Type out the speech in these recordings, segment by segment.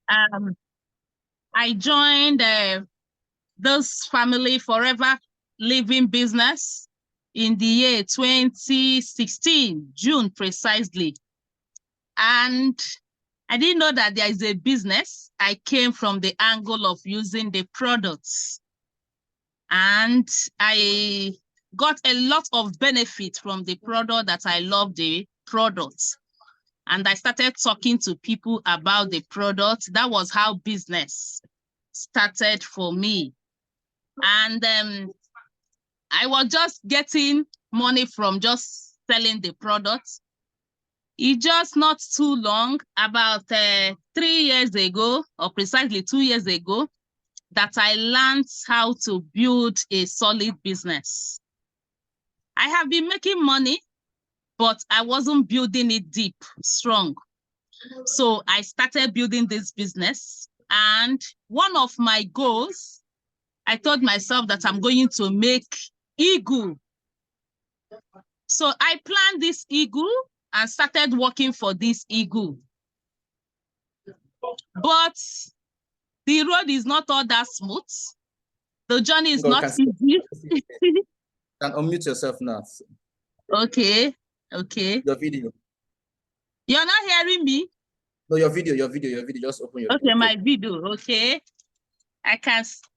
Um, I joined this family forever living business in the year 2016, June precisely. And I didn't know that there is a business. I came from the angle of using the products. And I got a lot of benefit from the product that I love the products. And I started talking to people about the product. That was how business started for me. And I was just getting money from just selling the product. It just not too long, about 3 years ago, or precisely 2 years ago, that I learned how to build a solid business. I have been making money, but I wasn't building it deep, strong. So I started building this business. And one of my goals, I told myself that I'm going to make eagle. So I planned this eagle and started working for this eagle. But the road is not all that smooth. The journey is not easy. You can unmute yourself now. Okay, okay. Your video. You're not hearing me? No, your video. Just open your video. Okay, my video, okay.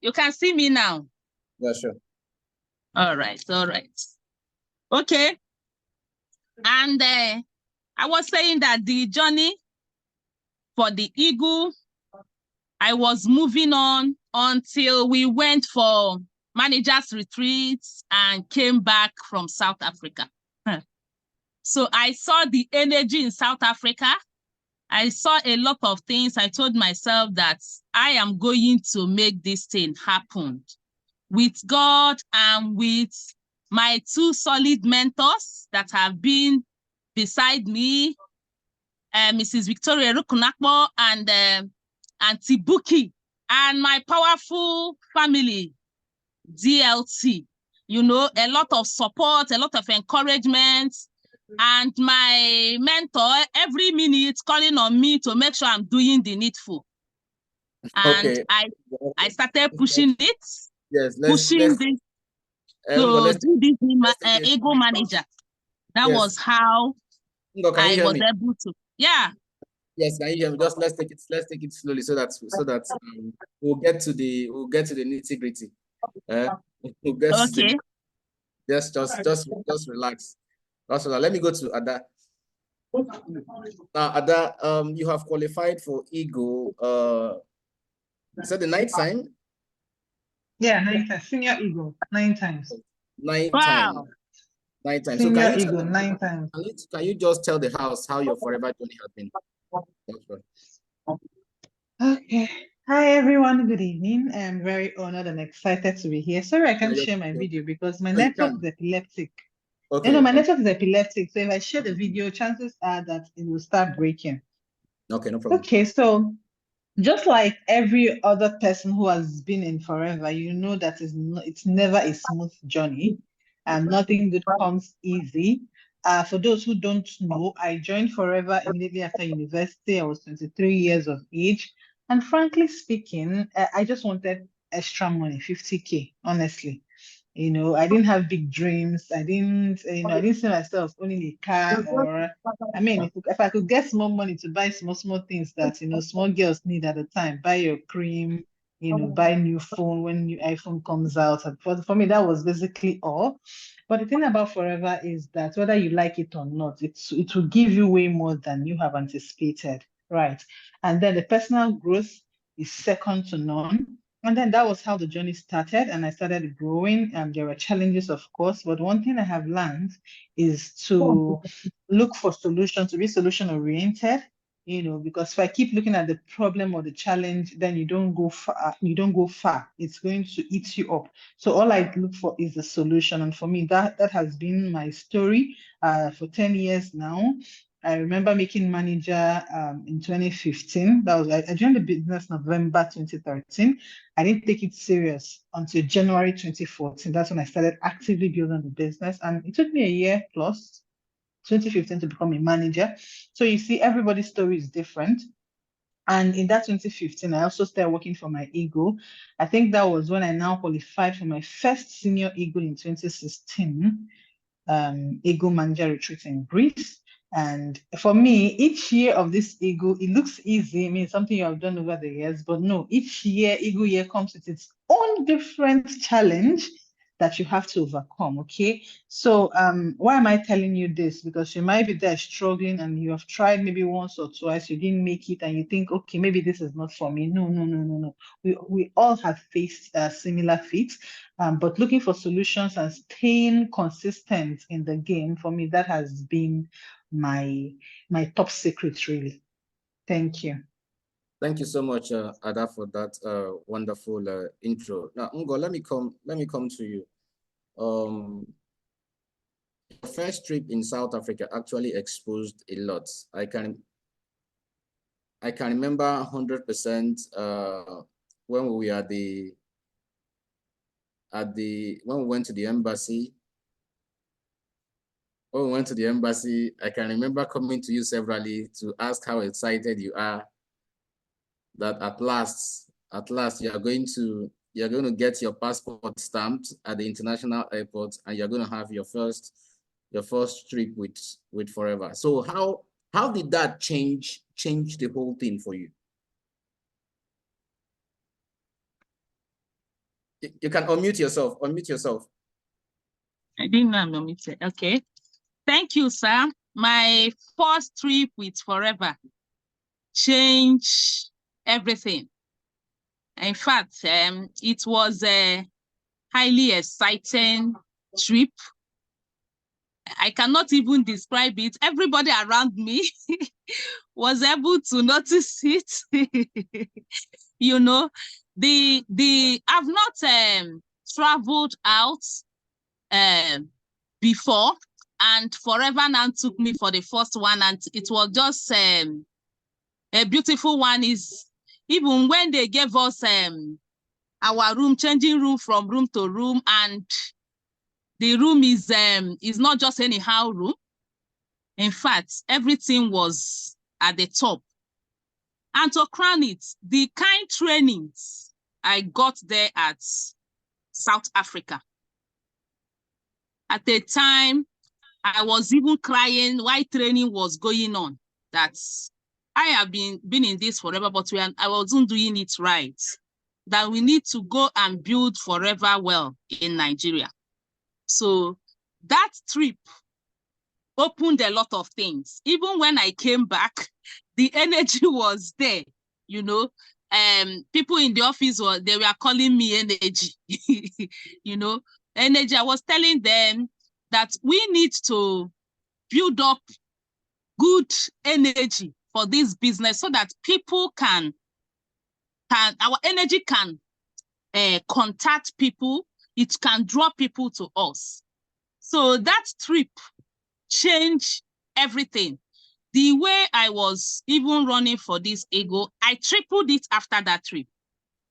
You can see me now. Yeah, sure. All right. Okay. And I was saying that the journey for the eagle, I was moving on until we went for managers retreats and came back from South Africa. So I saw the energy in South Africa. I saw a lot of things. I told myself that I am going to make this thing happen with God and with my 2 solid mentors that have been beside me, Mrs. Victoria Rukunakbo and Auntie Buki, and my powerful family, DLT. You know, a lot of support, a lot of encouragement, and my mentor every minute calling on me to make sure I'm doing the needful. And okay. I started pushing it. Yes, pushing this to do this ego manager. That was how I was able to. Yeah. Yes, can you hear me? Just let's take it slowly so that we'll get to the nitty gritty. We'll get okay. Just relax. Also, let me go to Ada. Now, Ada, you have qualified for Eagle. Is that the 9th time? Yeah, 9 times. Senior Eagle, 9 times. 9 wow. times. 9 times. Senior So can Eagle, 9 times. Can you just tell the house how your forever journey has been? Okay. Hi, everyone. Good evening. I'm very honored and excited to be here. Sorry, I can't share my video because my network is epileptic. Okay. No, my network is epileptic. So if I share the video, chances are that it will start breaking. Okay, no problem. Okay, so just like every other person who has been in forever, you know that it's never a smooth journey and nothing good comes easy. For those who don't know, I joined Forever immediately after university. I was 23 years of age. And frankly speaking, I just wanted extra money, 50K, honestly. You know, I didn't have big dreams. I didn't see myself owning a car or, I mean, if I could get small money to buy small things that, small girls need at the time, buy your cream, buy new phone when new iPhone comes out. And for me, that was basically all. But the thing about Forever is that whether you like it or not, it will give you way more than you have anticipated, right? And then the personal growth is second to none. And then that was how the journey started, and I started growing. And there were challenges, of course, but one thing I have learned is to look for solutions, to be solution oriented. Because if I keep looking at the problem or the challenge, then you don't go far. It's going to eat you up. So all I look for is the solution. And for me, that has been my story for 10 years now. I remember making manager in 2015. I joined the business November 2013. I didn't take it serious until January 2014. That's when I started actively building the business. And it took me a year plus, 2015, to become a manager. So you see, everybody's story is different. And in that 2015, I also started working for my ego. I think that was when I now qualified for my first senior ego in 2016. Ego Manager Retreat in Greece. And for me, each year of this ego, it looks easy. I mean, something you have done over the years, but no, each year, ego year comes with its own different challenge that you have to overcome. Okay. So why am I telling you this? Because you might be there struggling and you have tried maybe once or twice, you didn't make it, and you think, okay, maybe this is not for me. No, no, no, no, no. We all have faced similar feats. But looking for solutions and staying consistent in the game, for me, that has been my top secret, really. Thank you. Thank you so much, Ada, for that wonderful intro. Now, Ngo, let me come to you. Your first trip in South Africa actually exposed a lot. I can remember 100% when we were when we went to the embassy. When we went to the embassy, I can remember coming to you severally to ask how excited you are that at last you are going to get your passport stamped at the international airport, and you're going to have your first trip with Forever. So how did that change the whole thing for you? You can unmute yourself. Unmute yourself. I didn't know I'm unmuted. Okay. Thank you, sir. My first trip with Forever changed everything. In fact, it was a highly exciting trip. I cannot even describe it. Everybody around me was able to notice it. You know, I've not traveled out before, and Forever now took me for the first one, and it was just a beautiful one. Is even when they gave us our room, changing room from room to room, and the room is not just anyhow room. In fact, everything was at the top. And to crown it, the kind trainings I got there at South Africa. At the time, I was even crying while training was going on. That's I have been in this forever, but I wasn't doing it right. That we need to go and build Forever well in Nigeria. So that trip opened a lot of things. Even when I came back, the energy was there, you know. People in the office they were calling me energy, you know, energy. I was telling them that we need to build up good energy for this business so that people our energy can contact people. It can draw people to us. So that trip changed everything. The way I was even running for this ego, I tripled it after that trip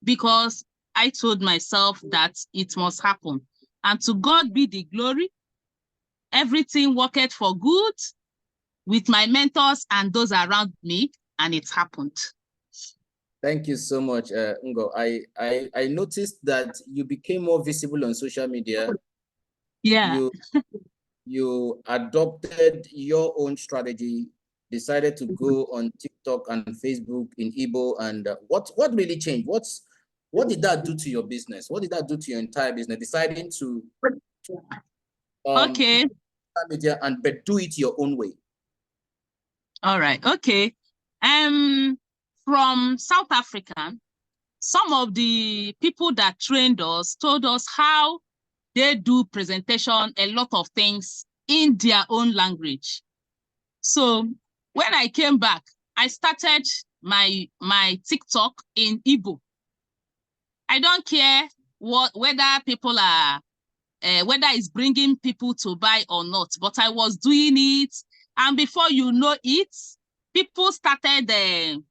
because I told myself that it must happen. And to God be the glory. Everything worked for good with my mentors and those around me, and it happened. Thank you so much, Ngo. I noticed that you became more visible on social media. Yeah. You adopted your own strategy, decided to go on TikTok and Facebook in Igbo. And what really changed? What did that do to your business? What did that do to your entire business? Deciding to okay, media but do it your own way. All right. Okay. From South Africa, some of the people that trained us told us how they do presentation, a lot of things in their own language. So when I came back, I started my TikTok in Igbo. I don't care whether people are whether it's bringing people to buy or not, but I was doing it, and before you know it, people started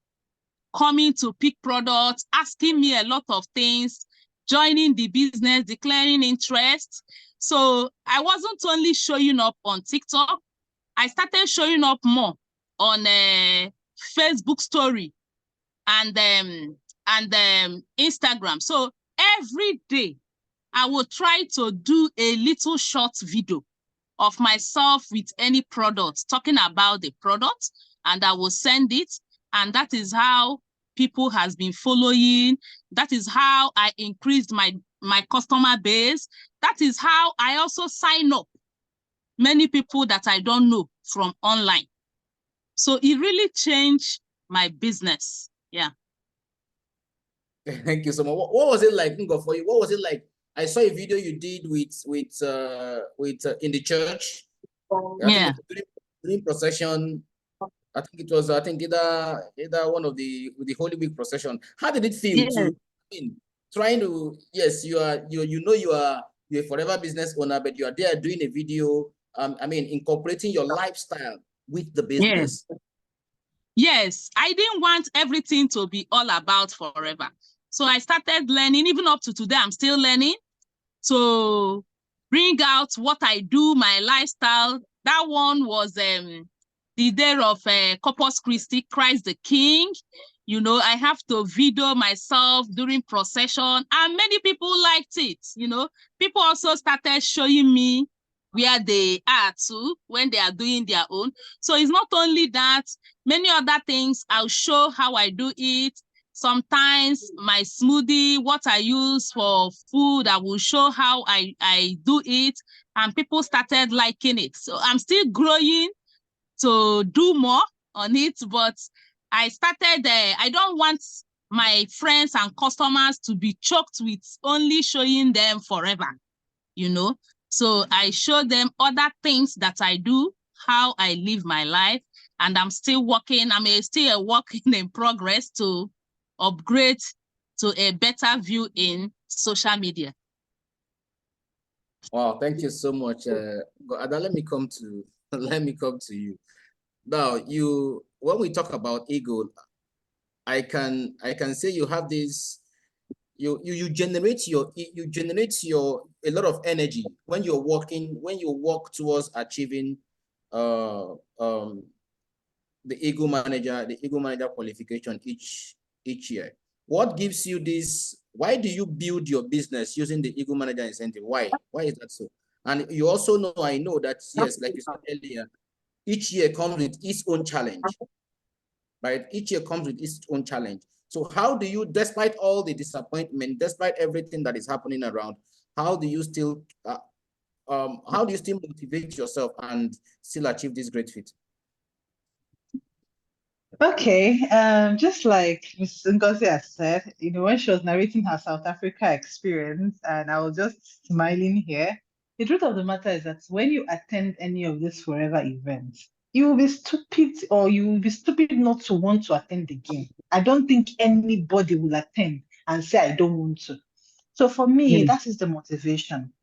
coming to pick products, asking me a lot of things, joining the business, declaring interest. So I wasn't only showing up on TikTok, I started showing up more on Facebook story. and Instagram. So every day I will try to do a little short video of myself with any product, talking about the product, and I will send it. And that is how people has been following. That is how I increased my customer base. That is how I also sign up many people that I don't know from online. So it really changed my business. Yeah. Thank you so much. What was it like, Ngo, for you? What was it like? I saw a video you did with in the church. I think Yeah. it was during procession. I think it was, I think either one of the Holy Week procession. How did it feel Yeah. to, I mean, trying to, yes, you're a forever business owner, but you are there doing a video, I mean, incorporating your lifestyle with the business. Yes, I didn't want everything to be all about forever. So I started learning, even up to today, I'm still learning to bring out what I do, my lifestyle. That one was the day of Corpus Christi, Christ the King. You know, I have to video myself during procession, and many people liked it. You know, people also started showing me where they are too when they are doing their own. So it's not only that, many other things. I'll show how I do it. Sometimes my smoothie, what I use for food, I will show how I do it, and people started liking it. So I'm still growing to do more on it, but I started, I don't want my friends and customers to be choked with only showing them forever, you know. So I show them other things that I do, how I live my life, and I'm still working. I'm still a work in progress to upgrade to a better view in social media. Wow, thank you so much. Ada, let me come to you. Now, when we talk about ego, I can say you have this, you generate a lot of energy when you're working, when you work towards achieving the ego manager qualification each year. What gives you this? Why do you build your business using the ego manager incentive? Why is that so? And you also know, I know that, yes, like you said earlier, each year comes with its own challenge, right? Each year comes with its own challenge. So how do you, despite all the disappointment, despite everything that is happening around, how do you still motivate yourself and still achieve this great feat? Okay, just like Ms. Ngozi has said, you know, when she was narrating her South Africa experience, and I was just smiling here, the truth of the matter is that when you attend any of these forever events, you will be stupid, or you will be stupid not to want to attend again. I don't think anybody will attend and say, I don't want to. So for me, that is the motivation.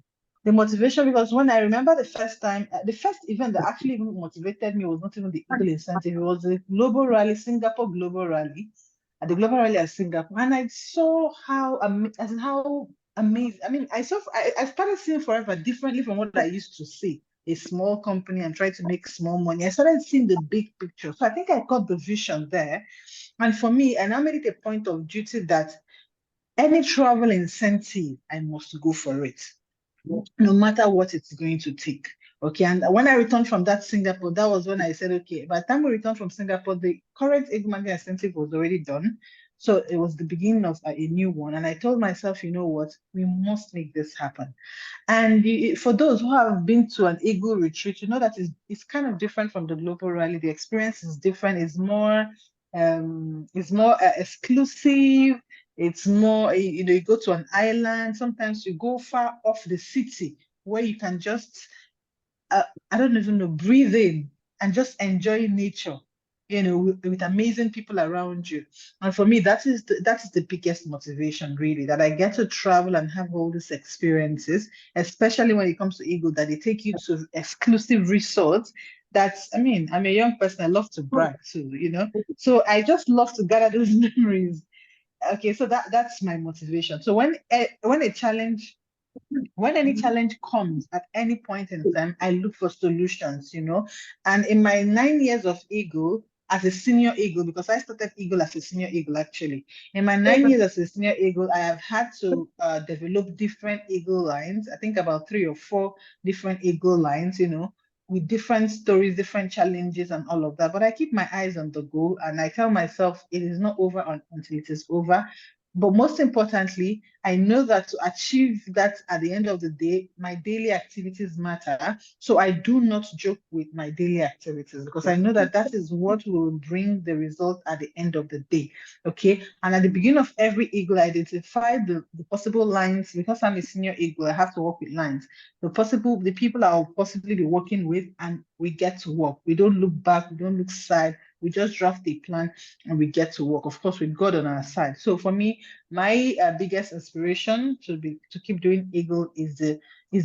The motivation, because when I remember the first time, the first event that actually even motivated me was not even the Eagle Incentive, it was the Global Rally, Singapore Global Rally, at the Global Rally at Singapore. And I saw how amazing. I mean, I started seeing Forever differently from what I used to see. A small company and try to make small money. I started seeing the big picture. So I think I got the vision there. And for me, and I made it a point of duty that any travel incentive, I must go for it, no matter what it's going to take. Okay, and when I returned from that Singapore, that was when I said, okay, by the time we returned from Singapore, the current Eggman incentive was already done. So it was the beginning of a new one. And I told myself, you know what, we must make this happen. And for those who have been to an Eagle retreat, you know that it's kind of different from the global rally. The experience is different. It's more exclusive. It's more, you know, you go to an island. Sometimes you go far off the city where you can just, I don't even know, breathe in and just enjoy nature, you know, with amazing people around you. And for me, that is the biggest motivation, really, that I get to travel and have all these experiences, especially when it comes to Eagle, that they take you to exclusive resorts. I mean, I'm a young person, I love to brag too, you know. So I just love to gather those memories. Okay, so that's my motivation. So when any challenge comes at any point in time, I look for solutions, you know. And in my 9 years of Eagle, as a senior eagle, because I started eagle as a senior eagle actually. In my 9 years as a senior eagle, I have had to develop different eagle lines. I think about 3 or 4 different eagle lines, you know, with different stories, different challenges, and all of that. But I keep my eyes on the goal, and I tell myself it is not over until it is over. But most importantly, I know that to achieve that at the end of the day, my daily activities matter. So I do not joke with my daily activities because I know that that is what will bring the result at the end of the day. Okay. And at the beginning of every eagle, I identify the possible lines. Because I'm a senior eagle, I have to work with lines. The people I'll possibly be working with, and we get to work. We don't look back, we don't look side, we just draft a plan and we get to work. Of course, with God on our side. So for me, my biggest inspiration to keep doing Eagle is the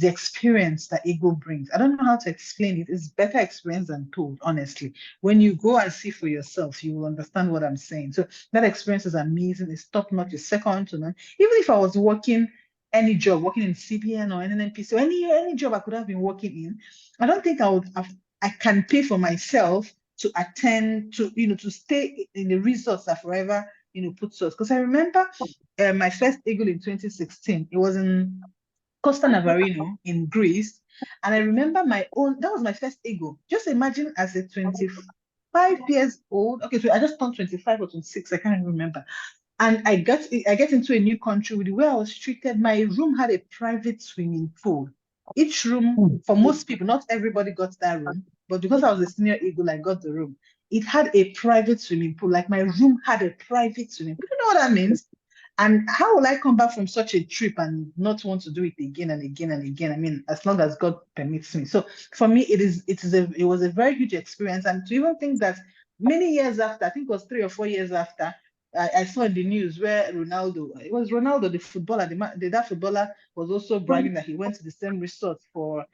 experience that Eagle brings. I don't know how to explain it. It's better experience than told, honestly. When you go and see for yourself, you will understand what I'm saying. So that experience is amazing. It's top notch. It's second to none. Even if I was working any job, working in CBN or NNPC, or any job I could have been working in, I don't think I can pay for myself to attend to, to stay in the resource that forever, puts us. Because I remember my first Eagle in 2016. It was in Costa Navarino in Greece. And I remember that was my first Eagle. Just imagine as a 25 years old. Okay, so I just turned 25 or 26, I can't remember. And I get into a new country. With the way I was treated, my room had a private swimming pool. Each room, for most people, not everybody got that room, but because I was a senior eagle, I got the room. It had a private swimming pool. Like my room had a private swimming pool. You know what that means? And how will I come back from such a trip and not want to do it again and again and again? I mean, as long as God permits me. So for me, it was a very huge experience. And to even think that many years after, I think it was 3 or 4 years after, I saw in the news where it was Ronaldo, the footballer, that footballer was also bragging that he went to the same resort for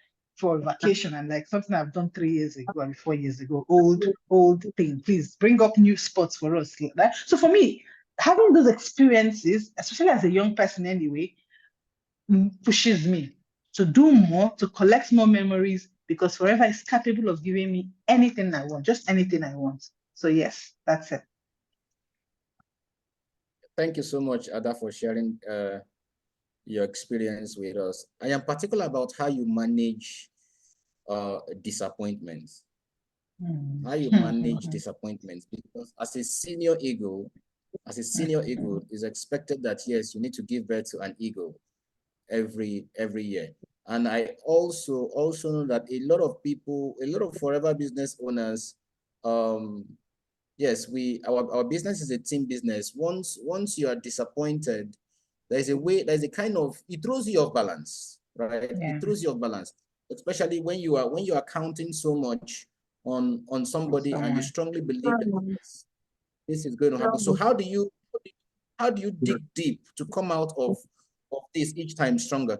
vacation, and like something I've done 3 years ago and 4 years ago. Old thing. Please bring up new sports for us. Right? So for me, having those experiences, especially as a young person anyway, pushes me to do more, to collect more memories, because forever is capable of giving me anything I want, just anything I want. So yes, that's it. Thank you so much, Ada, for sharing your experience with us. I am particular about how you manage disappointments. How you manage disappointments, because as a senior eagle, it's expected that yes, you need to give birth to an eagle every year. And I also know that a lot of forever business owners, yes, our business is a team business. Once you are disappointed, there's a kind of, it throws you off balance, right? Yeah. It throws you off balance, especially when you are counting so much on somebody and you strongly believe that this is going to happen. So how do you dig deep to come out of this each time stronger?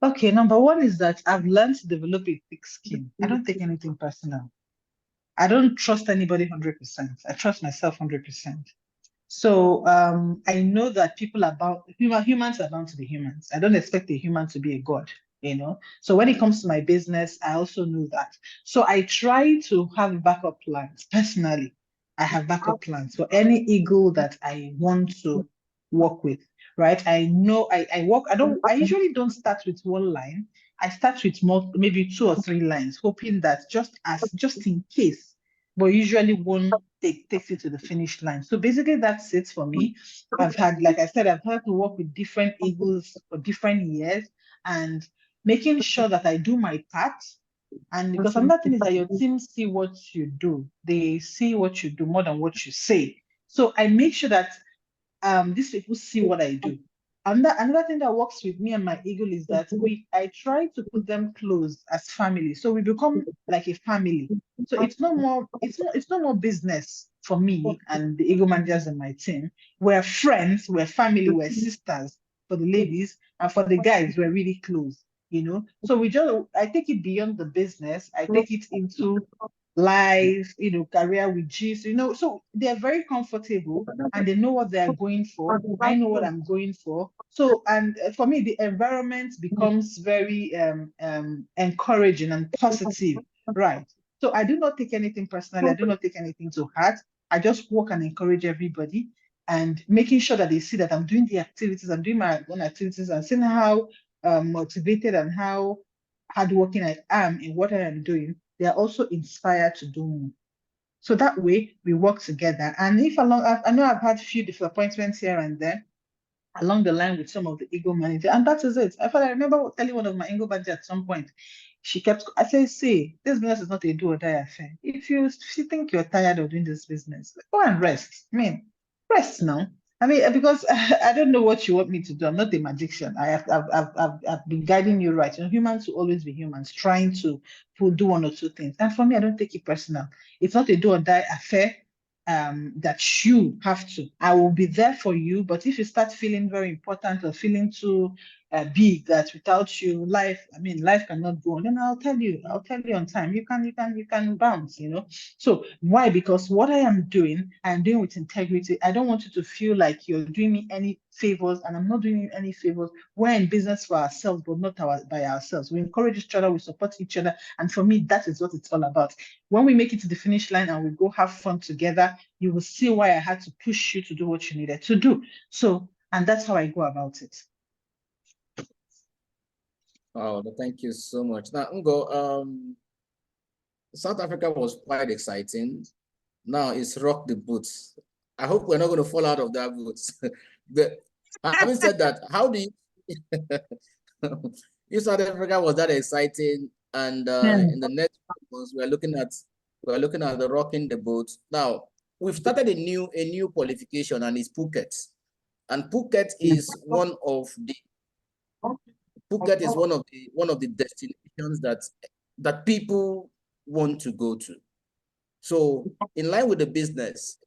Okay, number one is that I've learned to develop a thick skin. I don't take anything personal. I don't trust anybody 100%. I trust myself 100%. So I know that humans are bound to be humans. I don't expect a human to be a god, So when it comes to my business, I also know that. So I try to have backup plans. Personally, I have backup plans for any eagle that I want to work with, right? I know I usually don't start with one line. I start with maybe 2 or 3 lines, hoping that just in case, but usually one takes you to the finish line. So basically that's it for me. Like I said, I've had to work with different eagles for different years, and making sure that I do my part. And because another thing is that your team see what you do. They see what you do more than what you say. So I make sure that these people see what I do. Another thing that works with me and my eagle is that I try to put them close as family. So we become like a family. So it's no more business for me and the eagle managers and my team. We're friends, we're family, we're sisters for the ladies, and for the guys, we're really close. So I take it beyond the business, I take it into life, career with G's, so they're very comfortable and they know what they're going for. I know what I'm going for. So, and for me, the environment becomes very encouraging and positive, right? So I do not take anything personally. I do not take anything to heart. I just work and encourage everybody and making sure that they see that I'm doing the activities, I'm doing my own activities and seeing how motivated and how hardworking I am in what I am doing. They are also inspired to do more. So that way we work together. And if I know I've had a few disappointments here and there along the line with some of the ego manager, and that is it. I remember telling one of my ego manager at some point, I said, see, this business is not a do or die affair. If you think you're tired of doing this business, go and rest. I mean, rest now. I mean, because I don't know what you want me to do. I'm not a magician. I've been guiding you right. Humans will always be humans, trying to do one or two things. And for me, I don't take it personal. It's not a do or die affair. That you have to. I will be there for you, but if you start feeling very important or feeling too big that without you, life cannot go on, then I'll tell you on time. You can bounce, So why? Because what I'm doing with integrity. I don't want you to feel like you're doing me any favors, and I'm not doing you any favors. We're in business for ourselves, but not by ourselves. We encourage each other, we support each other, and for me, that is what it's all about. When we make it to the finish line and we go have fun together, you will see why I had to push you to do what you needed to do. So, and that's how I go about it. Oh, thank you so much. Now, Ngo, South Africa was quite exciting. Now it's rock the boots. I hope we're not going to fall out of that boots. Having said that, how do you if South Africa was that exciting, and in the next months we're looking at the rocking the boat. Now we've started a new qualification, and it's Phuket. And Phuket is one of the destinations that people want to go to. So in line with the business,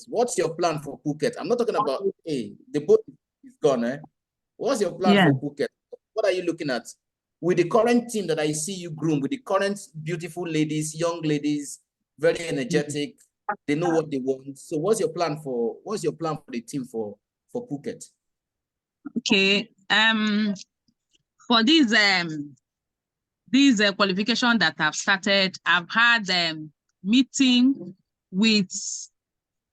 what's your plan for Phuket? I'm not talking about, hey, the boat is gone, eh? What's your plan for Phuket? What are you looking at? With the current team that I see you groom, with the current beautiful ladies, young ladies, very energetic, they know what they want. So what's your plan for the team for Phuket? Okay. For these qualification that I've started, I've had meeting with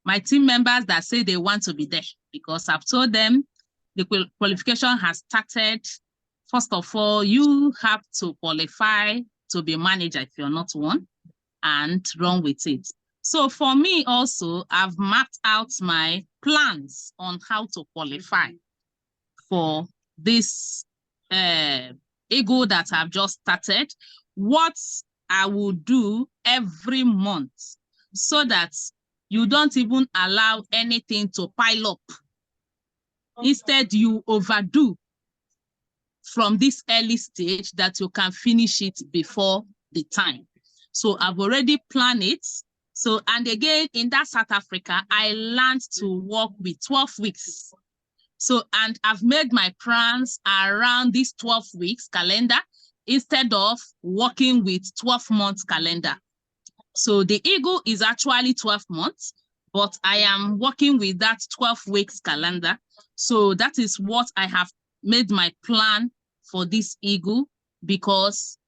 my team members that say they want to be there, because I've told them the qualification has started. First of all, you have to qualify to be manager if you're not one, and run with it. So for me also, I've mapped out my plans on how to qualify for this ego that I've just started, what I will do every month, so that you don't even allow anything to pile up. Instead, you overdo from this early stage that you can finish it before the time. So I've already planned it. So, and again, in that South Africa, I learned to work with 12 weeks. So, and I've made my plans around this 12 weeks calendar instead of working with 12 months calendar. So the eagle is actually 12 months, but I am working with that 12 weeks calendar. So that is what I have made my plan for this eagle, because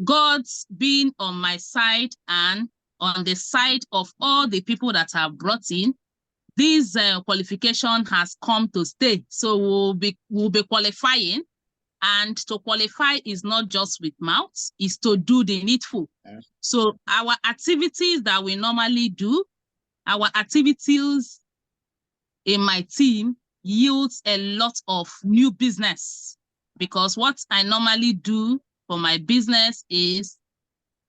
God's been on my side and on the side of all the people that have brought in. This qualification has come to stay. So we'll be qualifying, and to qualify is not just with mouth, it's to do the needful. Yeah. So our activities that we normally do, our activities in my team yields a lot of new business, because what I normally do for my business is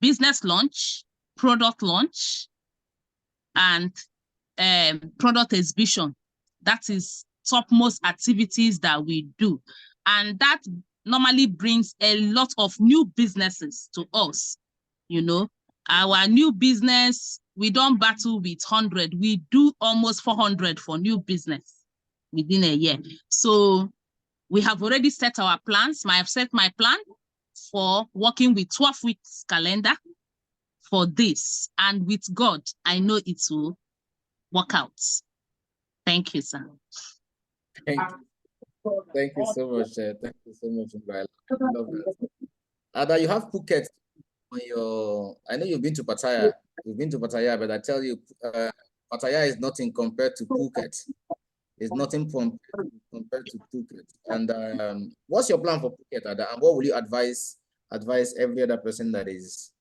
business launch, product launch, and product exhibition. That is topmost activities that we do. And that normally brings a lot of new businesses to us. You know, our new business, we don't battle with 100. We do almost 400 for new business within a year. So we have already set our plans. I have set my plan for working with 12 weeks calendar for this. And with God, I know it will work out. Thank you, sir. Thank you so much. Thank you so much, Mbaila. I love that. Ada, you have Phuket. I know you've been to Pattaya. You've been to Pattaya, but I tell you, Pattaya is nothing compared to Phuket. It's nothing compared to Phuket. And what's your plan for Phuket, Ada? And what will you advise every other person that is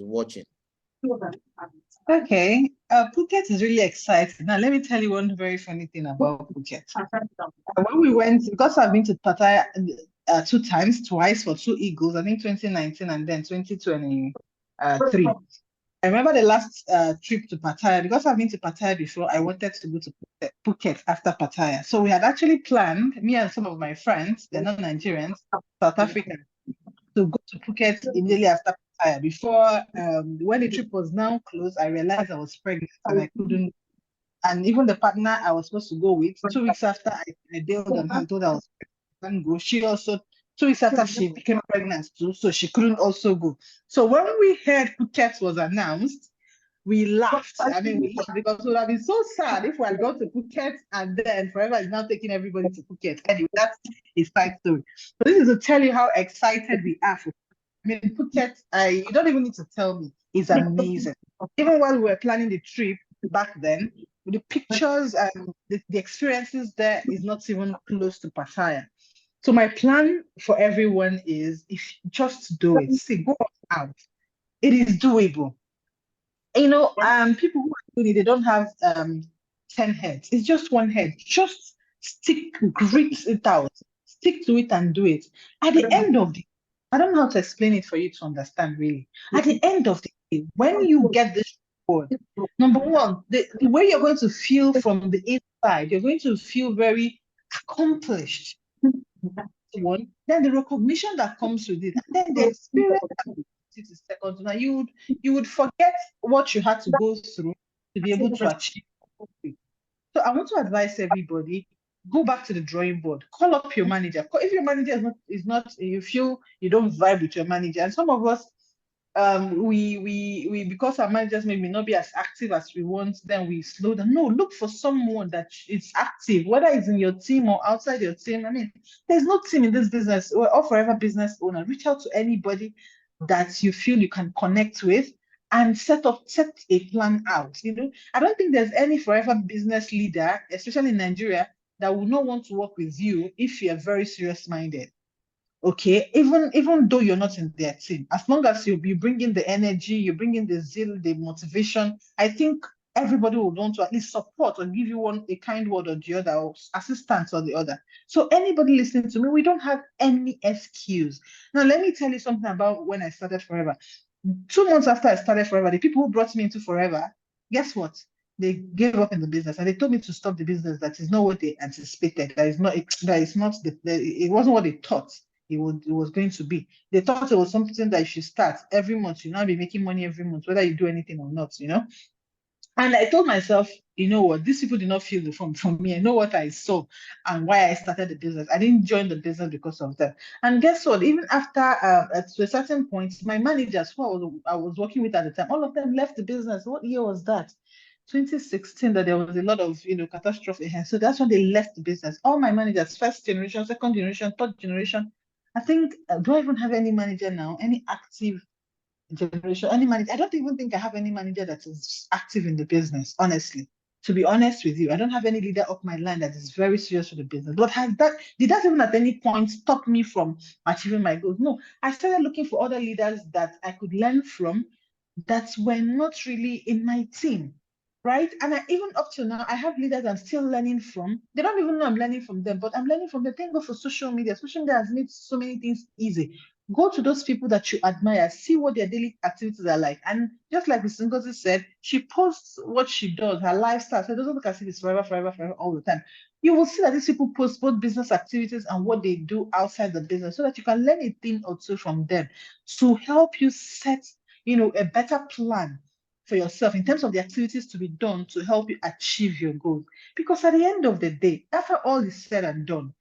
watching? Okay, Phuket is really exciting. Now, let me tell you one very funny thing about Phuket. When we went, because I've been to Pattaya 2 times, twice for 2 eagles, I think 2019 and then 2023. I remember the last trip to Pattaya, because I've been to Pattaya before, I wanted to go to Phuket after Pattaya. So we had actually planned, me and some of my friends, they're not Nigerians, South African, to go to Phuket immediately after Pattaya. Before, when the trip was now closed, I realized I was pregnant and I couldn't. And even the partner I was supposed to go with, 2 weeks after I bailed on her, told her I was pregnant, go. She also, 2 weeks after she became pregnant too, so she couldn't also go. So when we heard Phuket was announced, we laughed. I mean, we laughed because it would have been so sad if we had gone to Phuket and then Forever is now taking everybody to Phuket. Anyway, that's a side story. So this is to tell you how excited we are for. I mean, Phuket, you don't even need to tell me, is amazing. Even while we were planning the trip back then, the pictures and the experiences there is not even close to Pattaya. So my plan for everyone is, if just do it. See, go out. It is doable. People who are doing it, they don't have 10 heads. It's just one head. Just stick, grit it out, stick to it and do it. At the end of the I don't know how to explain it for you to understand really. At the end of the day, when you get this reward, number one, the way you're going to feel from the inside, you're going to feel very accomplished. One, then the recognition that comes with it, and then the experience it is second. Now you would forget what you had to go through to be able to achieve it. So I want to advise everybody, go back to the drawing board, call up your manager. If your manager is not you feel you don't vibe with your manager, and some of us we because our managers may not be as active as we want, then we slow down. No, look for someone that is active, whether it's in your team or outside your team. I mean, there's no team in this business. We're all forever business owner. Reach out to anybody that you feel you can connect with and set a plan out. I don't think there's any forever business leader, especially in Nigeria, that will not want to work with you if you're very serious minded. Okay, even though you're not in their team, as long as you bring in the energy, you bring in the zeal, the motivation, I think everybody will want to at least support or give you a kind word or the other, or assistance or the other. So anybody listening to me, we don't have any excuse. Now let me tell you something about when I started Forever. 2 months after I started Forever, the people who brought me into Forever, guess what? They gave up in the business and they told me to stop the business. That is not what they anticipated. It wasn't what they thought it was going to be. They thought it was something that you should start every month. You now be making money every month, whether you do anything or not. And I told myself, you know what, these people did not feel the from me. I know what I saw and why I started the business. I didn't join the business because of that. And guess what? Even after to a certain point, my managers who I was working with at the time, all of them left the business. What year was that? 2016, that there was a lot of catastrophe here. So that's when they left the business. All my managers, first generation, second generation, third generation. I think, do I even have any manager now? Any active generation? Any manager? I don't even think I have any manager that is active in the business, honestly. To be honest with you, I don't have any leader up my line that is very serious with the business. But did that even at any point stop me from achieving my goals? No. I started looking for other leaders that I could learn from that were not really in my team. Right. And even up to now, I have leaders I'm still learning from. They don't even know I'm learning from them, but I'm learning from them. Thank God for social media. Social media has made so many things easy. Go to those people that you admire, see what their daily activities are like. And just like Miss Ngozi said, she posts what she does, her lifestyle. So it doesn't look as if it's forever, forever, forever all the time. You will see that these people post both business activities and what they do outside the business so that you can learn a thing or two from them to help you set, a better plan for yourself in terms of the activities to be done to help you achieve your goals. Because at the end of the day, after all is said and done,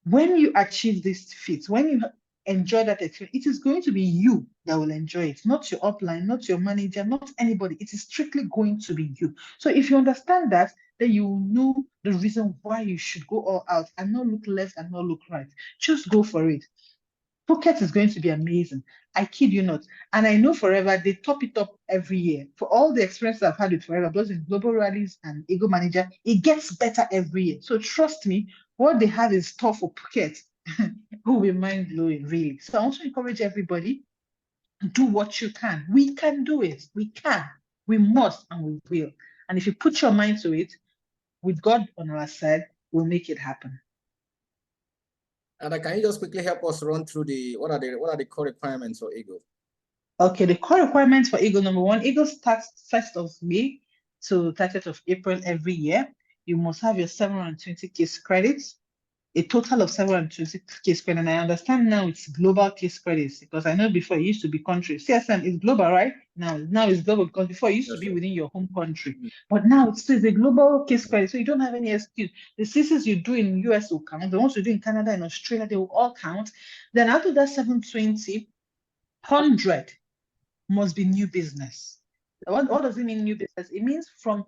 when you achieve this feat, when you enjoy that experience, it is going to be you that will enjoy it, not your upline, not your manager, not anybody. It is strictly going to be you. So if you understand that, then you know the reason why you should go all out and not look left and not look right. Just go for it. Phuket is going to be amazing. I kid you not. And I know Forever, they top it up every year. For all the experience I've had with Forever, both in global rallies and Ego Manager, it gets better every year. So trust me, what they have in store for Phuket will be mind blowing, really. So I want to encourage everybody, do what you can. We can do it. We can. We must, and we will. And if you put your mind to it, with God on our side, we'll make it happen. And can you just quickly help us run through what are the core requirements for Eagle? Okay, the core requirements for Eagle, number one, Eagle starts 1st of May to 30th of April every year. You must have your 720 case credits, a total of 720 case credits. And I understand now it's global case credits, because I know before it used to be country. CSM is global, right? Now it's global, because before it used to be within your home country. But now it's a global case credit, so you don't have any excuse. The cases you do in US will count. The ones you do in Canada and Australia, they will all count. Then out of that 720, 100 must be new business. What does it mean, new business? It means from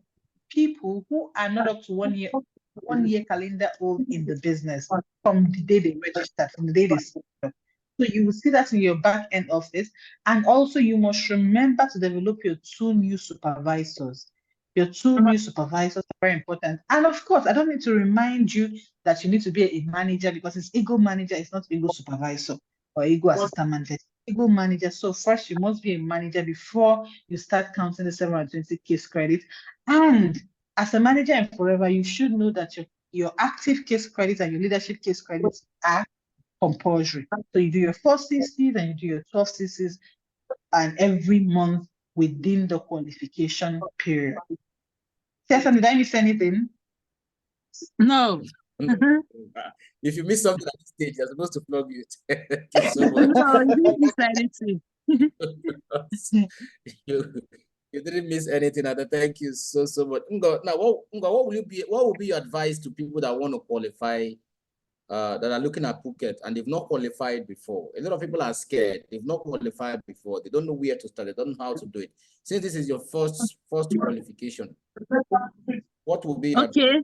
people who are not up to 1 year calendar old in the business from the day they registered, from the day they set up. So you will see that in your back end office. And also you must remember to develop your 2 new supervisors. Your 2 new supervisors are very important. And of course, I don't need to remind you that you need to be a manager, because it's Ego Manager, it's not Ego Supervisor or Ego Assistant Manager. Ego Manager. So first, you must be a manager before you start counting the 720 case credit. And as a manager in Forever, you should know that your active case credits and your leadership case credits are compulsory. So you do your 4 CCs and you do your 12 CCs, and every month within the qualification period. Stefan, did I miss anything? No. If you miss something at this stage, you're supposed to plug it. Thank you so much. No, you didn't miss anything. You didn't miss anything. Thank you so much. Ngo, now, what will be your advice to people that want to qualify, that are looking at Phuket and they've not qualified before? A lot of people are scared. They've not qualified before. They don't know where to start. They don't know how to do it. Since this is your first qualification, what will be okay?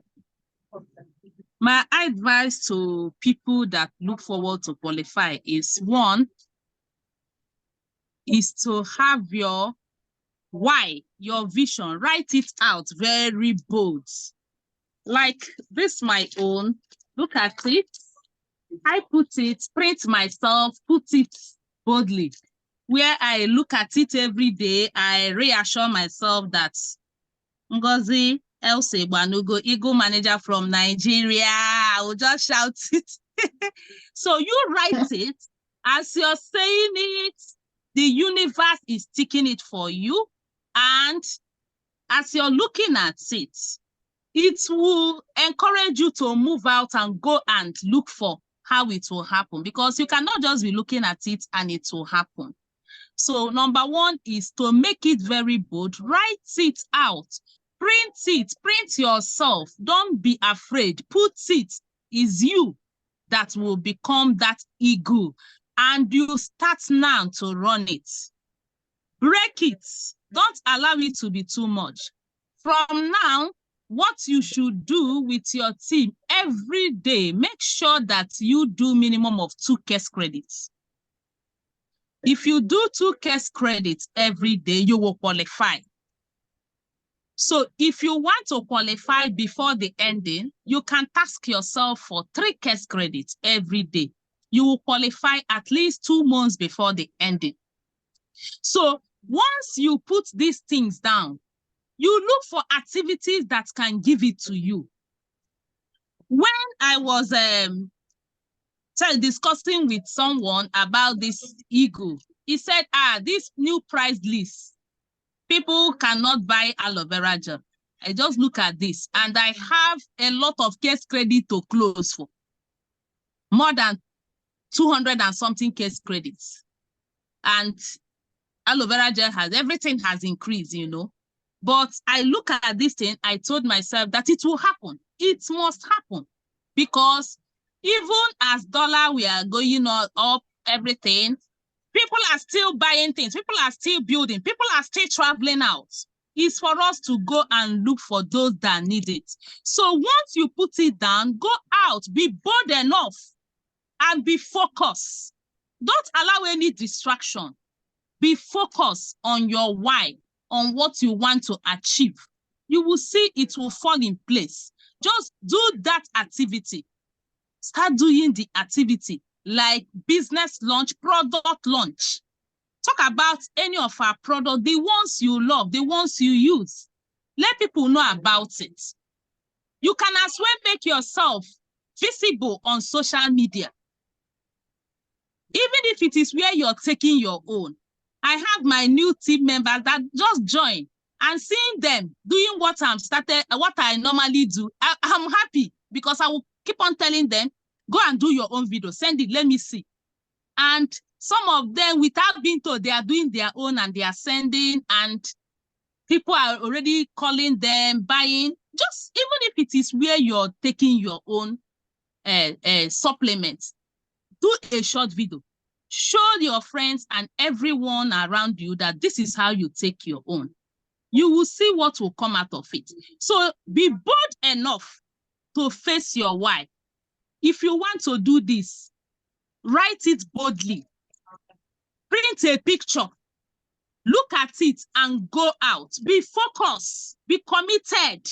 My advice to people that look forward to qualify is, one, is to have your why, your vision, write it out very bold. Like this, my own, look at it. I put it, print myself, put it boldly. Where I look at it every day, I reassure myself that Ngozi Else Banugo, Ego Manager from Nigeria. I will just shout it. So you write it, as you're saying it, the universe is ticking it for you. And as you're looking at it, it will encourage you to move out and go and look for how it will happen, because you cannot just be looking at it and it will happen. So number one is to make it very bold, write it out, print yourself. Don't be afraid. Put it. Is you that will become that ego, and you start now to run it. Break it. Don't allow it to be too much. From now, what you should do with your team every day, make sure that you do minimum of 2 case credits. If you do 2 case credits every day, you will qualify. So if you want to qualify before the ending, you can task yourself for 3 case credits every day. You will qualify at least 2 months before the ending. So once you put these things down, you look for activities that can give it to you. When I was discussing with someone about this ego, he said, this new price list, people cannot buy aloe vera gel. I just look at this and I have a lot of case credit to close for. More than 200 and something case credits. And aloe vera gel everything has increased, you know. But I look at this thing, I told myself that it will happen. It must happen. Because even as dollar, we are going up, everything, people are still buying things. People are still building. People are still traveling out. It's for us to go and look for those that need it. So once you put it down, go out, be bold enough and be focused. Don't allow any distraction. Be focused on your why, on what you want to achieve. You will see it will fall in place. Just do that activity. Start doing the activity like business launch, product launch. Talk about any of our products, the ones you love, the ones you use. Let people know about it. You can as well make yourself visible on social media. Even if it is where you're taking your own. I have my new team members that just join, and seeing them doing what I normally do, I'm happy, because I will keep on telling them, go and do your own video, send it, let me see. And some of them, without being told, they are doing their own and they are sending, and people are already calling them, buying. Just even if it is where you're taking your own supplements, do a short video. Show your friends and everyone around you that this is how you take your own. You will see what will come out of it. So be bold enough to face your why. If you want to do this, write it boldly. Print a picture. Look at it and go out. Be focused. Be committed.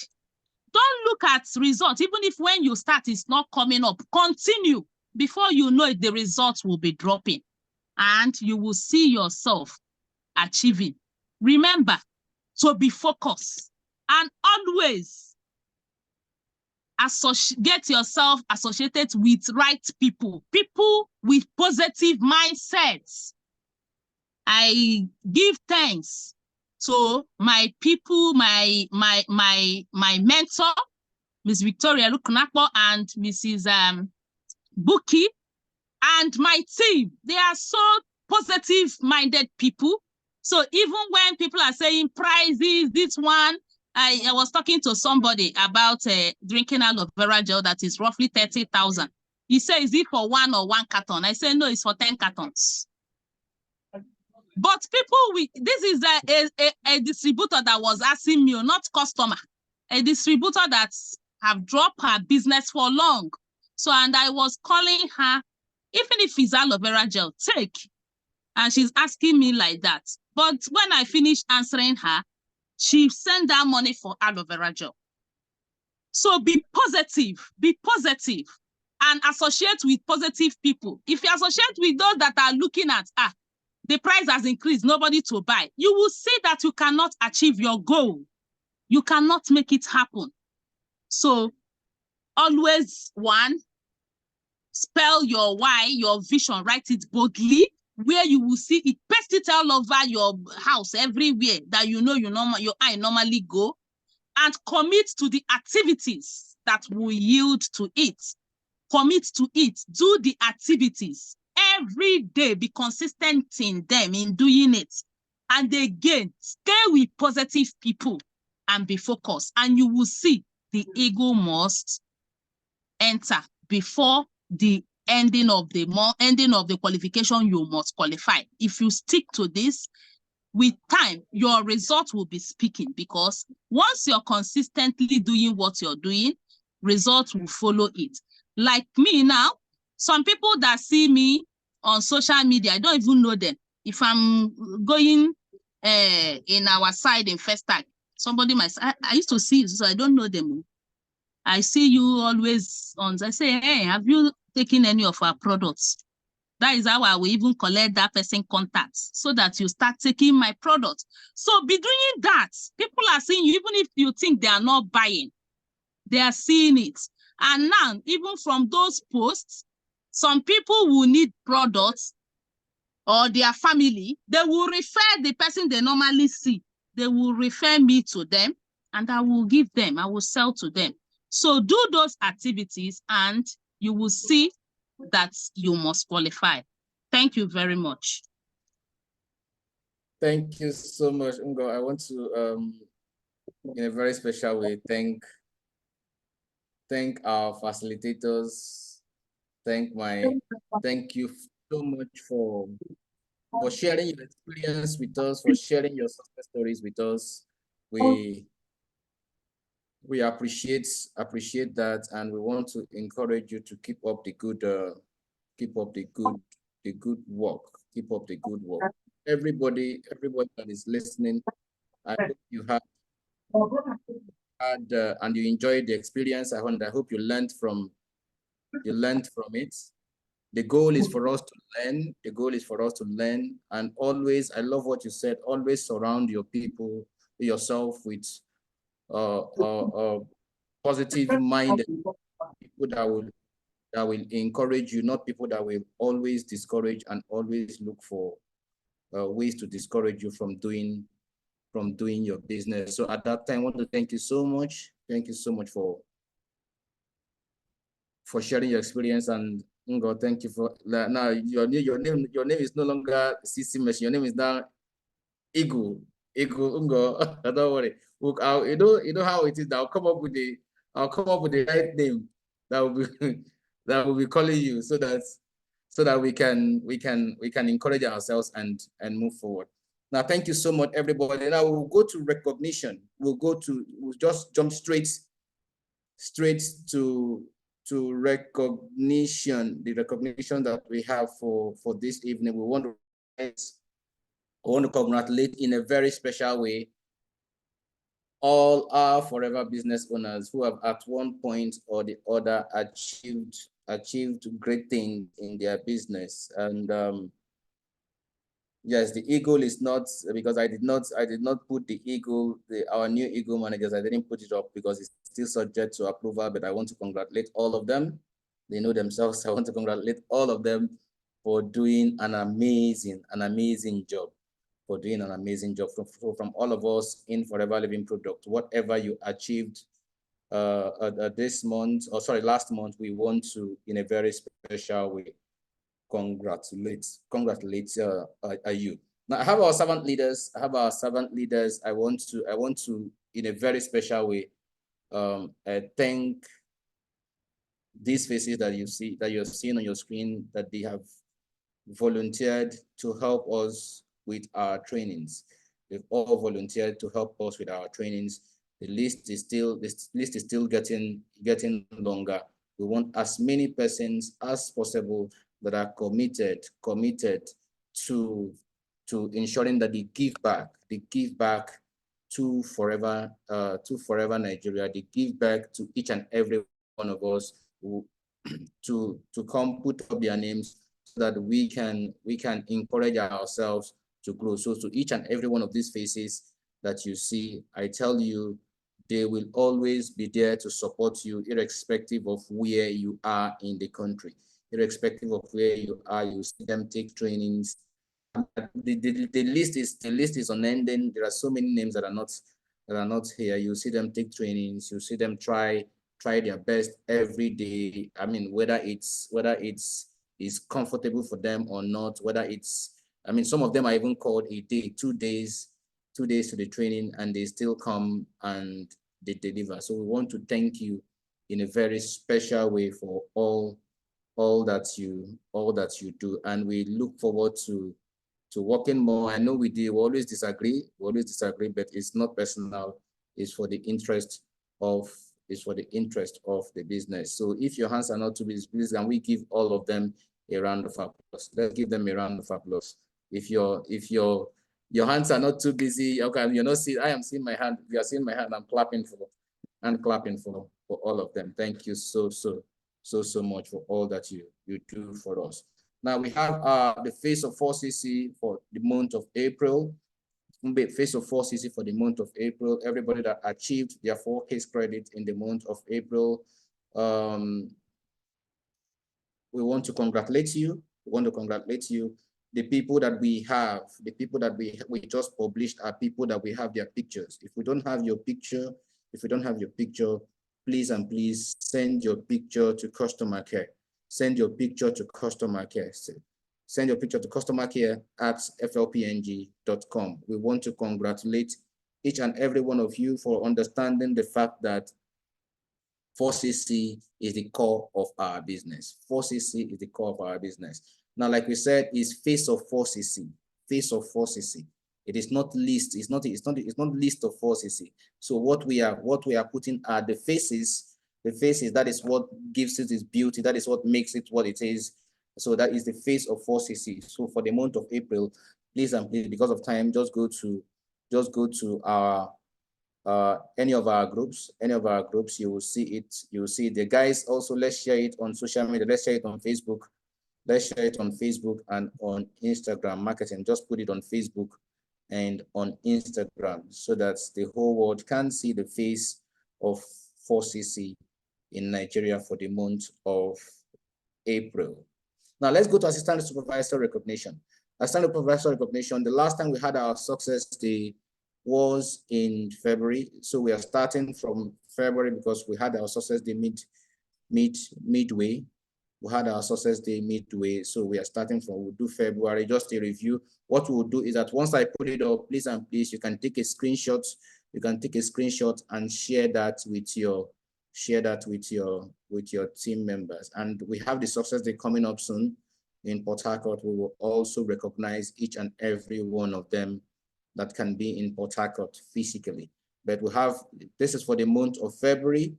Don't look at results. Even if when you start, it's not coming up. Continue. Before you know it, the results will be dropping. And you will see yourself achieving. Remember to be focused and always get yourself associated with right people, people with positive mindsets. I give thanks to my people, my mentor, Miss Victoria Lukunakpo and Mrs. Buki, and my team. They are so positive-minded people. So even when people are saying prices, this one, I was talking to somebody about drinking aloe vera gel that is roughly 30,000. He said, is it for one carton? I said, no, it's for 10 cartons. But people, this is a distributor that was asking me, not customer, a distributor that have dropped her business for long. So, and I was calling her, even if it's aloe vera gel, take. And she's asking me like that. But when I finished answering her, she sent that money for aloe vera gel. So be positive, and associate with positive people. If you associate with those that are looking at, the price has increased, nobody to buy, you will see that you cannot achieve your goal. You cannot make it happen. So always, one, spell your why, your vision, write it boldly, where you will see it, paste it all over your house, everywhere that you know your eye normally go, and commit to the activities that will yield to it. Commit to it. Do the activities every day. Be consistent in them, in doing it. And again, stay with positive people and be focused. And you will see the ego must enter before the ending of the qualification. You must qualify. If you stick to this, with time, your result will be speaking, because once you're consistently doing what you're doing, results will follow it. Like me now, some people that see me on social media, I don't even know them. If I'm going in our side in First Tag, somebody might say, I used to see you, so I don't know them. I see you always on, I say, hey, have you taken any of our products? That is how I will even collect that person contacts, so that you start taking my product. So be doing that. People are seeing you, even if you think they are not buying, they are seeing it. And now, even from those posts, some people will need products, or their family, they will refer the person they normally see. They will refer me to them, and I will give them, I will sell to them. So do those activities and you will see that you must qualify. Thank you very much. Thank you so much, Ngo. I want to, in a very special way, thank our facilitators. Thank you so much for sharing your experience with us, for sharing your success stories with us. We appreciate that, and we want to encourage you to keep up the good the good work. Keep up the good work. Everybody that is listening, I hope you had and you enjoyed the experience. I hope you learned from it. The goal is for us to learn. The goal is for us to learn. And always, I love what you said, always surround yourself with positive minded people that will encourage you, not people that will always discourage and always look for ways to discourage you from doing your business. So at that time, I want to thank you so much. Thank you so much for sharing your experience. And Ngo, thank you for now. Your name is no longer CC Machine. Your name is now Eagle. Ngo. Don't worry. You know how it is. I'll come up with the right name that will be that will be calling you, so that we can encourage ourselves and move forward. Now, thank you so much, everybody. Now we'll go to recognition. We'll just jump straight to recognition, the recognition that we have for this evening. We want to congratulate in a very special way all our forever business owners who have at one point or the other achieved great things in their business. And yes, the eagle is not, because I did not put the eagle, our new eagle managers, I didn't put it up because it's still subject to approval, but I want to congratulate all of them. They know themselves. I want to congratulate all of them for doing an amazing job, from all of us in Forever Living Product. Whatever you achieved this month, or sorry, last month, we want to, in a very special way, congratulate you. Now, I have our servant leaders. I want to, in a very special way, thank these faces that you're seeing on your screen, that they have volunteered to help us with our trainings. They've all volunteered to help us with our trainings. The list is still getting longer. We want as many persons as possible that are committed to ensuring that they give back to Forever Nigeria. They give back to each and every one of us who to come put up their names, so that we can encourage ourselves to grow. So to each and every one of these faces that you see, I tell you, they will always be there to support you, irrespective of where you are in the country. Irrespective of where you are, you see them take trainings. The list is unending. There are so many names that are not here. You see them take trainings. You see them try their best every day. I mean, whether it's comfortable for them or not, whether it's, I mean, some of them are even called a day, 2 days to the training, and they still come and they deliver. So we want to thank you in a very special way for all that you do, and we look forward to working more. I know we always disagree, but it's not personal. It's for the interest of the business. So if your hands are not too busy, please can we give all of them a round of applause? Let's give them a round of applause. If your hands are not too busy, okay, you're not seeing, I am seeing my hand. If you are seeing my hand, I'm clapping for all of them. Thank you so much for all that you do for us. Now we have the face of 4CC for the month of April. Face of 4CC for the month of April. Everybody that achieved their 4 case credit in the month of April, we want to congratulate you. The people that we just published are people that we have their pictures. If we don't have your picture, please send your picture to customer care. Send your picture to customer care. Send your picture to customercare@flpng.com. We want to congratulate each and every one of you for understanding the fact that 4CC is the core of our business. 4CC is the core of our business. Now, like we said, is face of 4CC. Face of 4CC. It is not list. It's not list of 4CC. So what we are putting are the faces. The faces, that is what gives it its beauty. That is what makes it what it is. So that is the face of 4CC. So for the month of April, please and please, because of time, just go to our any of our groups, you will see it. You will see the guys. Also, let's share it on social media. Let's share it on Facebook. Let's share it on Facebook and on Instagram marketing. Just put it on Facebook and on Instagram so that the whole world can see the face of 4CC in Nigeria for the month of April. Now let's go to assistant supervisor recognition. Assistant supervisor recognition, the last time we had our success day was in February. So we are starting from February because we had our success day midway. We had our success day midway. So we are starting from, we'll do February, just a review. What we'll do is that once I put it up, please and please, you can take a screenshot. You can take a screenshot and share that with your team members. And we have the success day coming up soon in Port Harcourt. We will also recognize each and every one of them that can be in Port Harcourt physically. But we have, this is for the month of February.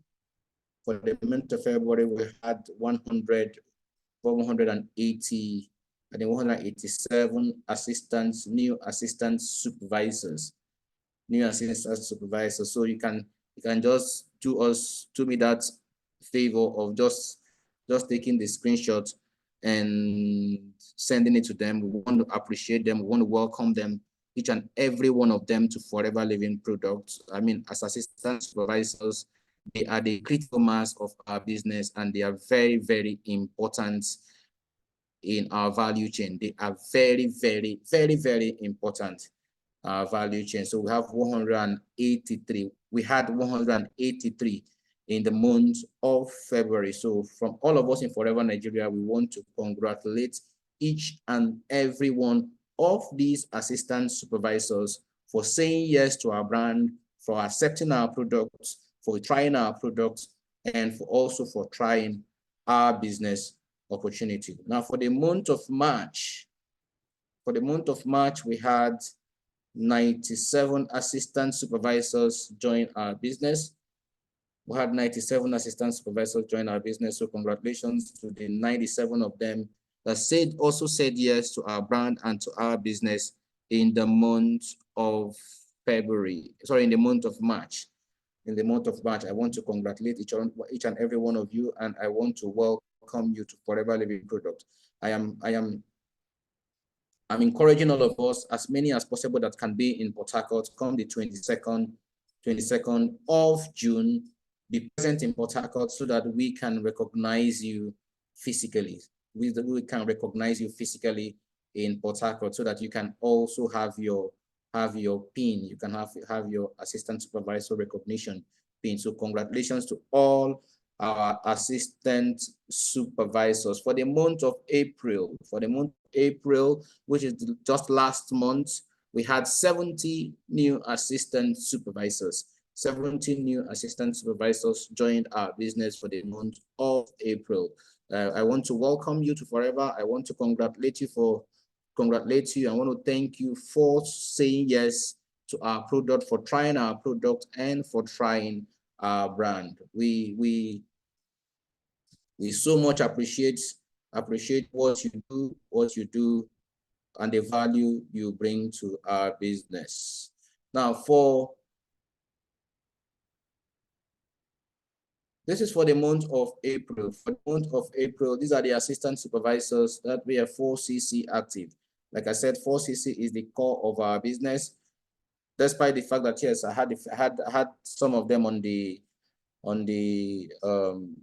For the month of February, we had 180, I think 187 assistants, new assistant supervisors. So you can just do me that favor of just taking the screenshot and sending it to them. We want to appreciate them. We want to welcome them, each and every one of them, to Forever Living Products. I mean, as assistant supervisors, they are the critical mass of our business, and they are very, very important in our value chain. They are very, very, very, very important value chain. So we have 183. We had 183 in the month of February. So from all of us in Forever Nigeria, we want to congratulate each and every one of these assistant supervisors for saying yes to our brand, for accepting our products, for trying our products, and also for trying our business opportunity. Now for the month of March, we had 97 assistant supervisors join our business. We had 97 assistant supervisors join our business. So congratulations to the 97 of them that also said yes to our brand and to our business in the month of in the month of March. In the month of March, I want to congratulate each and every one of you, and I want to welcome you to Forever Living Product. I'm encouraging all of us, as many as possible that can be in Port Harcourt, come the 22nd of June, be present in Port Harcourt so that we can recognize you physically. We can recognize you physically in Port Harcourt so that you can also have your PIN. You can have your assistant supervisor recognition PIN. So congratulations to all our assistant supervisors for the month of April. For the month of April, which is just last month, we had 70 new assistant supervisors. 70 new assistant supervisors joined our business for the month of April. I want to welcome you to Forever. I want to congratulate you. I want to thank you for saying yes to our product, for trying our product, and for trying our brand. We so much appreciate what you do, and the value you bring to our business. Now, this is for the month of April. For the month of April, these are the assistant supervisors that we have 4CC active. Like I said, 4CC is the core of our business. Despite the fact that yes, I had some of them on the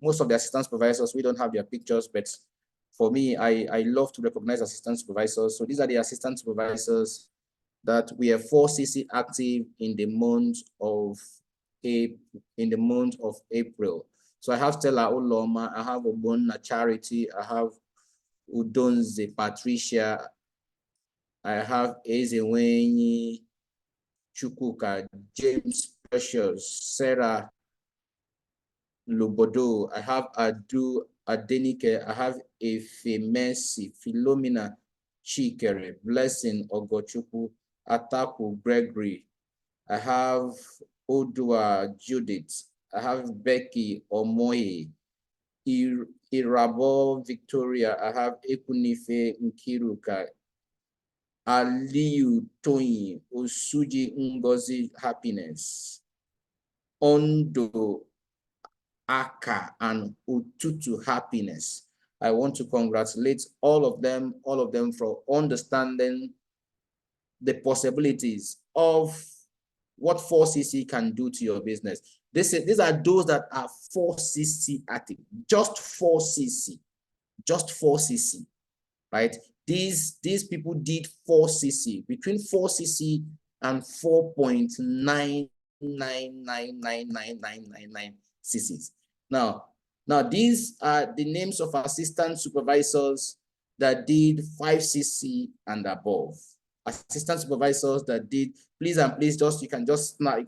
most of the assistant supervisors, we don't have their pictures, but for me, I love to recognize assistant supervisors. So these are the assistant supervisors that we have 4CC active in the month of April. So I have Stella Oloma, I have Obonna Charity, I have Udonze Patricia, I have Ezewenyi Chukuka, James Precious, Sarah Lobodo, I have Adu Adenike, I have Efe Mercy, Philomena Chikere, Blessing Ogochuku, Ataku Gregory, I have Odua Judith, I have Becky Omoye, Irabo Victoria. I have Ekunife Nkiruka. Aliu Toyin Osuji Ngozi Happiness. Ondo Aka and Ututu Happiness. I want to congratulate all of them for understanding the possibilities of what 4CC can do to your business. These are those that are 4CC active, just 4CC, right? These people did 4CC, between 4CC and 4.9999999 CCs. Now, these are the names of assistant supervisors that did 5CC and above. Assistant supervisors that did, please just, you can just snap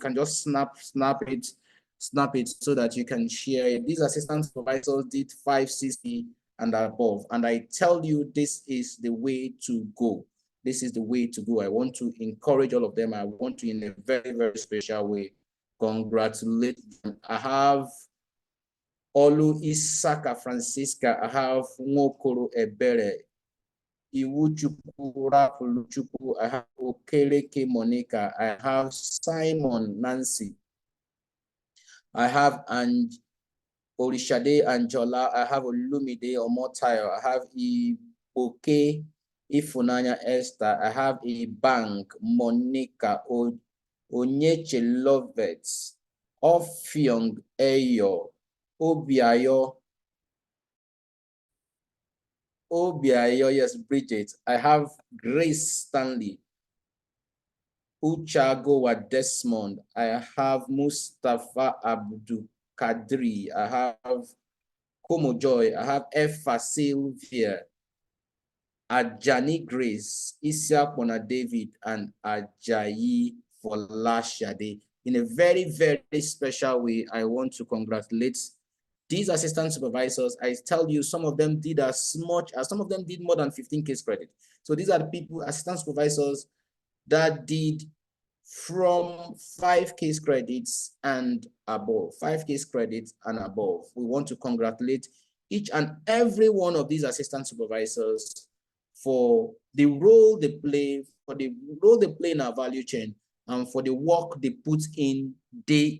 it so that you can share it. These assistant supervisors did 5CC and above. And I tell you, this is the way to go. This is the way to go. I want to encourage all of them. I want to, in a very, very special way, congratulate them. I have Olu Isaka Francisca. I have Nwokoro Ebere. Iwuchukwu Rapuluchukwu. I have Okereke Monica. I have Simon Nancy. I have Orishade Anjola. I have Olumide Omotayo. I have Iboke Ifunanya Esther. I have Bank Monica Onyeche Lovett. Ofyong Eyo. Obiayo, yes, Bridget. I have Grace Stanley. Uchagowa Desmond. I have Mustafa Abdul Kadri. I have Komo Joy. I have Efa Sylvia. Ajani Grace. Isiakona David and Ajayi Folashade. In a very, very special way, I want to congratulate these assistant supervisors. I tell you, some of them did as much as, some of them did more than 15 case credit. So these are the people, assistant supervisors, that did from 5 case credits and above, 5 case credits and above. We want to congratulate each and every one of these assistant supervisors for the role they play, in our value chain, and for the work they put in, day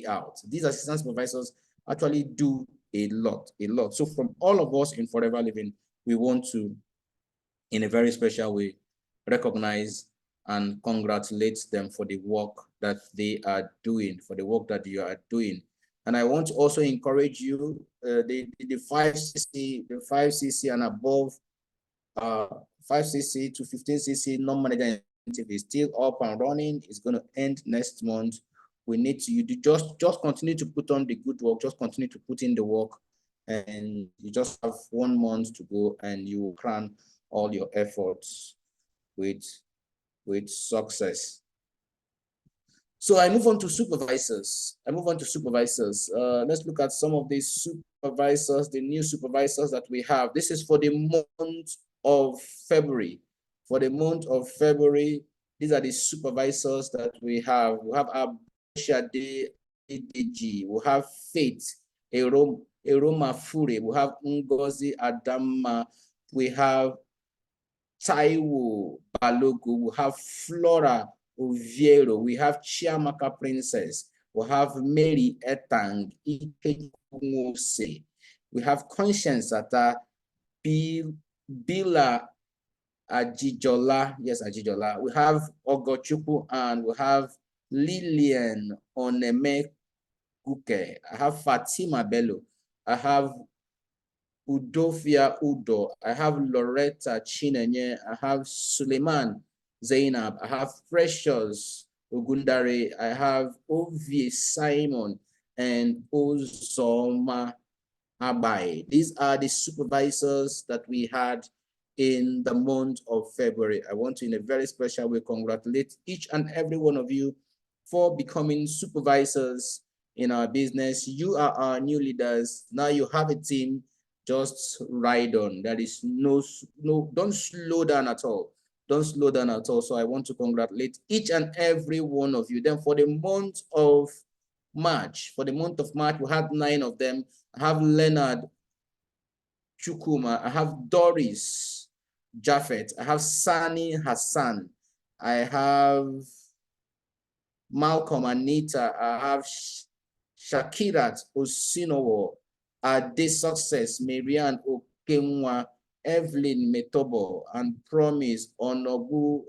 out. These assistant supervisors actually do a lot. So from all of us in Forever Living, we want to, in a very special way, recognize and congratulate them for the work that they are doing, for the work that you are doing. And I want to also encourage you, the 5CC and above, 5CC to 15CC non-manager incentive is still up and running. It's going to end next month. We need to, you just continue to put on the good work, just continue to put in the work, and you just have 1 month to go, and you will crown all your efforts with success. So I move on to supervisors. Let's look at some of these supervisors, the new supervisors that we have. This is for the month of February. For the month of February, these are the supervisors that we have. We have Shade ADG, we have Faith, Eroma Fure, we have Ngozi Adama, we have Taiwo Balogu, we have Flora Oviero, we have Chiamaka Princess, we have Mary Etang, Ike Mose, we have Conscience Ata, Bila Ajijola, yes, Ajijola, we have Ogochuku, and we have Lillian Oneme Kuke, I have Fatima Bello, I have Udofia Udo, I have Loretta Chinenye, I have Suleiman Zainab, I have Precious Ogundare, I have Ovi Simon, and Ozoma Abai. These are the supervisors that we had in the month of February. I want to, in a very special way, congratulate each and every one of you for becoming supervisors in our business. You are our new leaders. Now you have a team. Just ride on. There is no, don't slow down at all. Don't slow down at all. So I want to congratulate each and every one of you. Then for the month of March. For the month of March, we have 9 of them. I have Leonard Chukuma. I have Doris Jaffet. I have Sani Hassan. I have Malcolm Anita. I have Shakirat Osinowo. Ade Success, Marianne Okenwa, Evelyn Metobo, and Promise Onobu.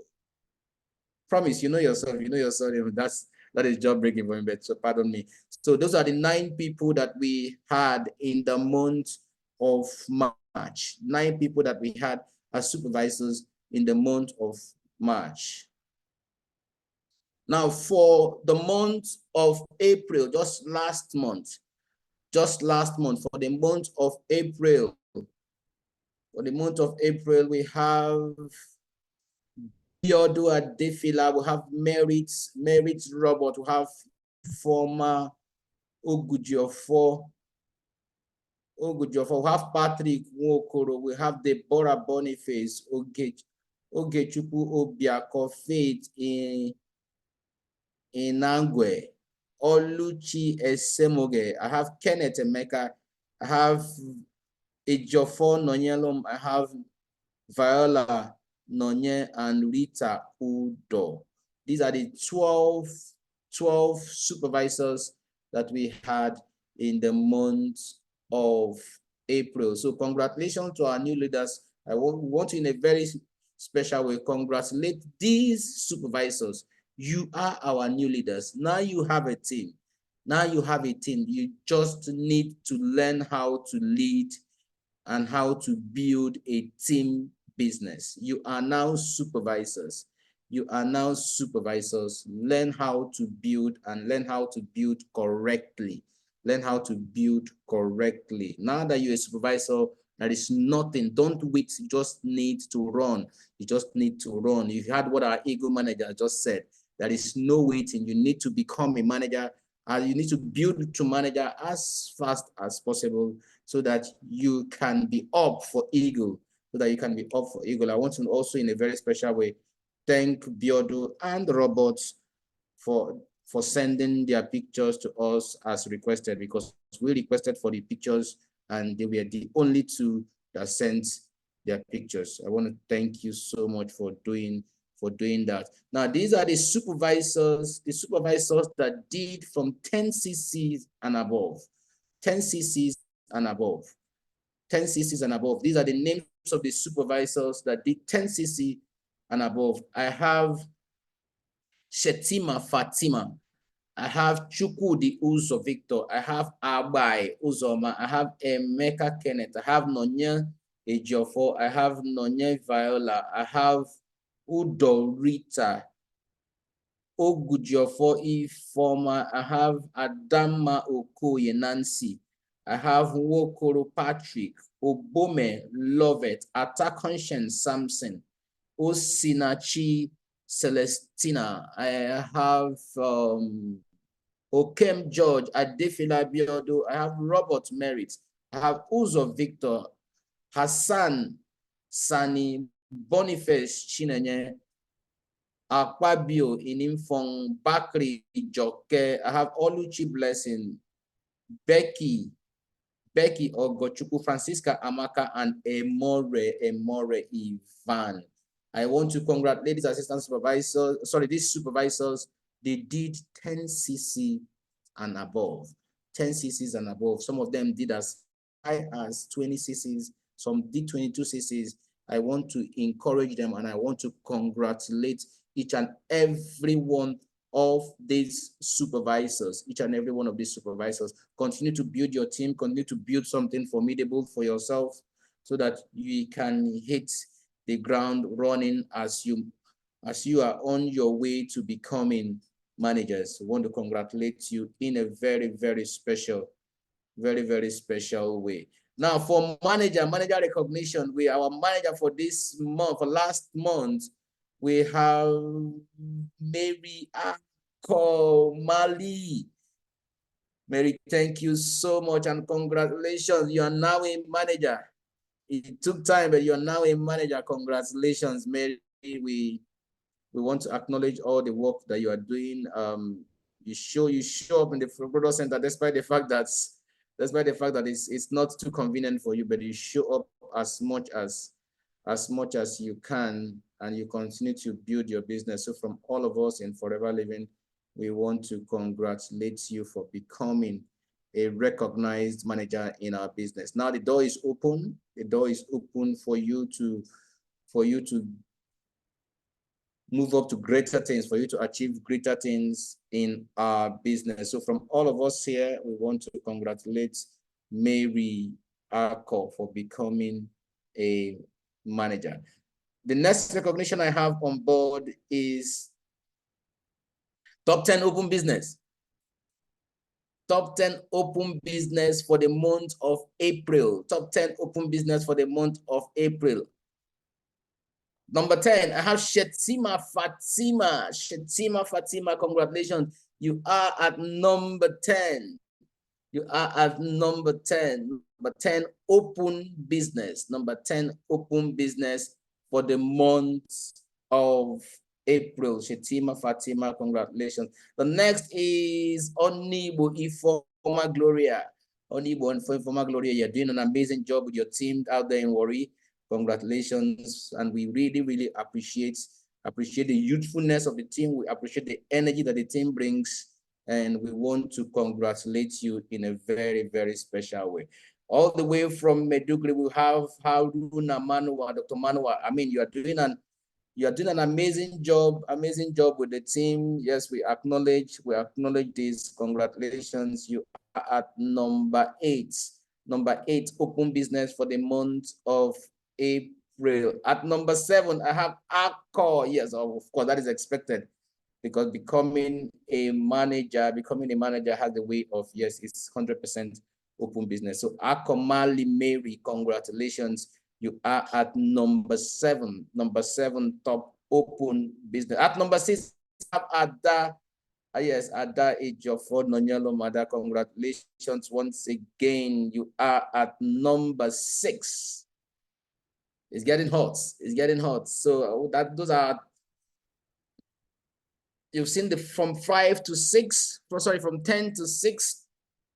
Promise, you know yourself, that is job breaking for me, but so pardon me. So those are the 9 people that we had in the month of March. 9 people that we had as supervisors in the month of March. Now for the month of April, just last month, for the month of April, we have Biodo Adefila, we have Merit Robert, we have former Ogujiofo, we have Patrick Nwokoro, we have Deborah Boniface, Ogechukwu Obiako, Faith in Nangwe, Oluchi Esemoge, I have Kenneth Emeka, I have Ejiofor Nonyelom, I have Viola Nonye, and Rita Udo. These are the 12 supervisors that we had in the month of April. So congratulations to our new leaders. I want to, in a very special way, congratulate these supervisors. You are our new leaders. Now you have a team. You just need to learn how to lead and how to build a team business. You are now supervisors. Learn how to build and learn how to build correctly. Now that you're a supervisor, there is nothing. Don't wait. You just need to run. You heard what our ego manager just said. There is no waiting. You need to become a manager. You need to build to manager as fast as possible so that you can be up for Eagle. I want to also, in a very special way, thank Biodo and Robert for sending their pictures to us as requested, because we requested for the pictures and they were the only 2 that sent their pictures. I want to thank you so much for doing that. Now, these are the supervisors that did from 10 cc's and above. 10 cc's and above. These are the names of the supervisors that did 10 cc and above. I have Shetima Fatima. I have Chukwudi Uzo Victor. I have Abai Uzoma. I have Emeka Kenneth. I have Nonya Ejiofor. I have Nonya Viola. I have Udo Rita. Ogujiofo Ifoma. I have Adama Okoye Nancy. I have Wokoro Patrick. Obome Lovett. Atakonshen Samson. Osinachi Celestina. I have Okem George, Adefila Biodo. I have Robert Merritt. I have Uzo Victor, Hassan Sani, Boniface Chinenye, Akpabio Inimfong, Bakri Joke. I have Oluchi Blessing, Becky Ogochukwu, Francisca Amaka, and Emore Ivan. I want to congratulate these these supervisors. They did 10 cc and above. 10 cc's and above. Some of them did as high as 20 cc's. Some did 22 cc's. I want to encourage them and I want to congratulate each and every one of these supervisors. Continue to build your team. Continue to build something formidable for yourself so that you can hit the ground running as you are on your way to becoming managers. I want to congratulate you in a very, very special way. Now for manager recognition, our manager for this month, for last month, we have Mary Mali. Mary, thank you so much and congratulations. You are now a manager. It took time, but you're now a manager. Congratulations, Mary. We want to acknowledge all the work that you are doing. You show up in the product center despite the fact that it's not too convenient for you, but you show up as much as you can, and you continue to build your business. So from all of us in Forever Living, we want to congratulate you for becoming a recognized manager in our business. Now the door is open. The door is open for you to move up to greater things, for you to achieve greater things in our business. So from all of us here, we want to congratulate Mary Arco for becoming a manager. The next recognition I have on board is top 10 open business. Top 10 open business for the month of April. Top 10 open business for the month of April. Number 10, I have Shetima Fatima. Shetima Fatima, congratulations. You are at number 10. You are at number 10. Number 10, open business. Number 10, open business for the month of April. Shetima Fatima, congratulations. The next is Onibo Ifoma Gloria. Onibo Ifoma Gloria, you're doing an amazing job with your team out there in Warri. Congratulations, and we really appreciate the youthfulness of the team. We appreciate the energy that the team brings, and we want to congratulate you in a very special way. All the way from Medugri, we have Haruna Manua, Dr. Manua. I mean, you are doing an amazing job with the team. Yes, we acknowledge this. Congratulations, you are at number 8. Number 8, open business for the month of April. At number 7, I have Accor. Yes, of course, that is expected, because becoming a manager has the way of, yes, it's 100% open business. So Akomali Mary, congratulations. You are at number 7. Number 7, top open business. At number 6, I have Ada. Yes, Ada Ejiofor Nonyelo Mada, congratulations once again. You are at number 6. It's getting hot. It's getting hot. So those are, you've seen from 5 to 6. Sorry, from 10 to 6.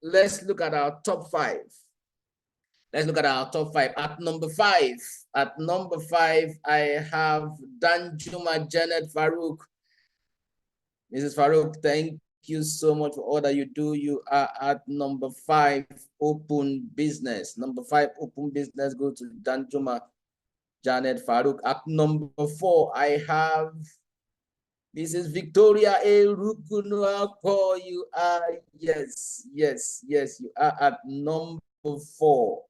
Let's look at our top 5. Let's look at our top 5. At number 5, I have Danjuma Janet Farouk. Mrs. Farouk, thank you so much for all that you do. You are at number 5, open business. Number 5, open business, go to Danjuma Janet Farouk. At number 4, I have Mrs. Victoria A. Rukunwako. You are, yes, you are at number 4.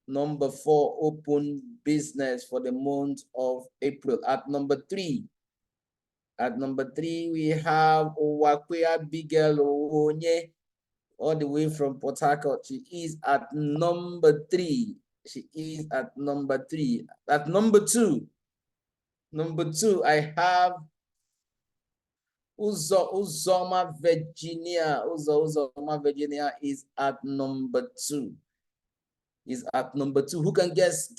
Number 4, open business for the month of April. At number 3, we have Owakwea Bigel Onye, all the way from Port Harcourt. She is at number 3. She is at number 3. At number 2, I have Uzoma Virginia. Uzoma Virginia is at number 2. Is at number 2. Who can guess?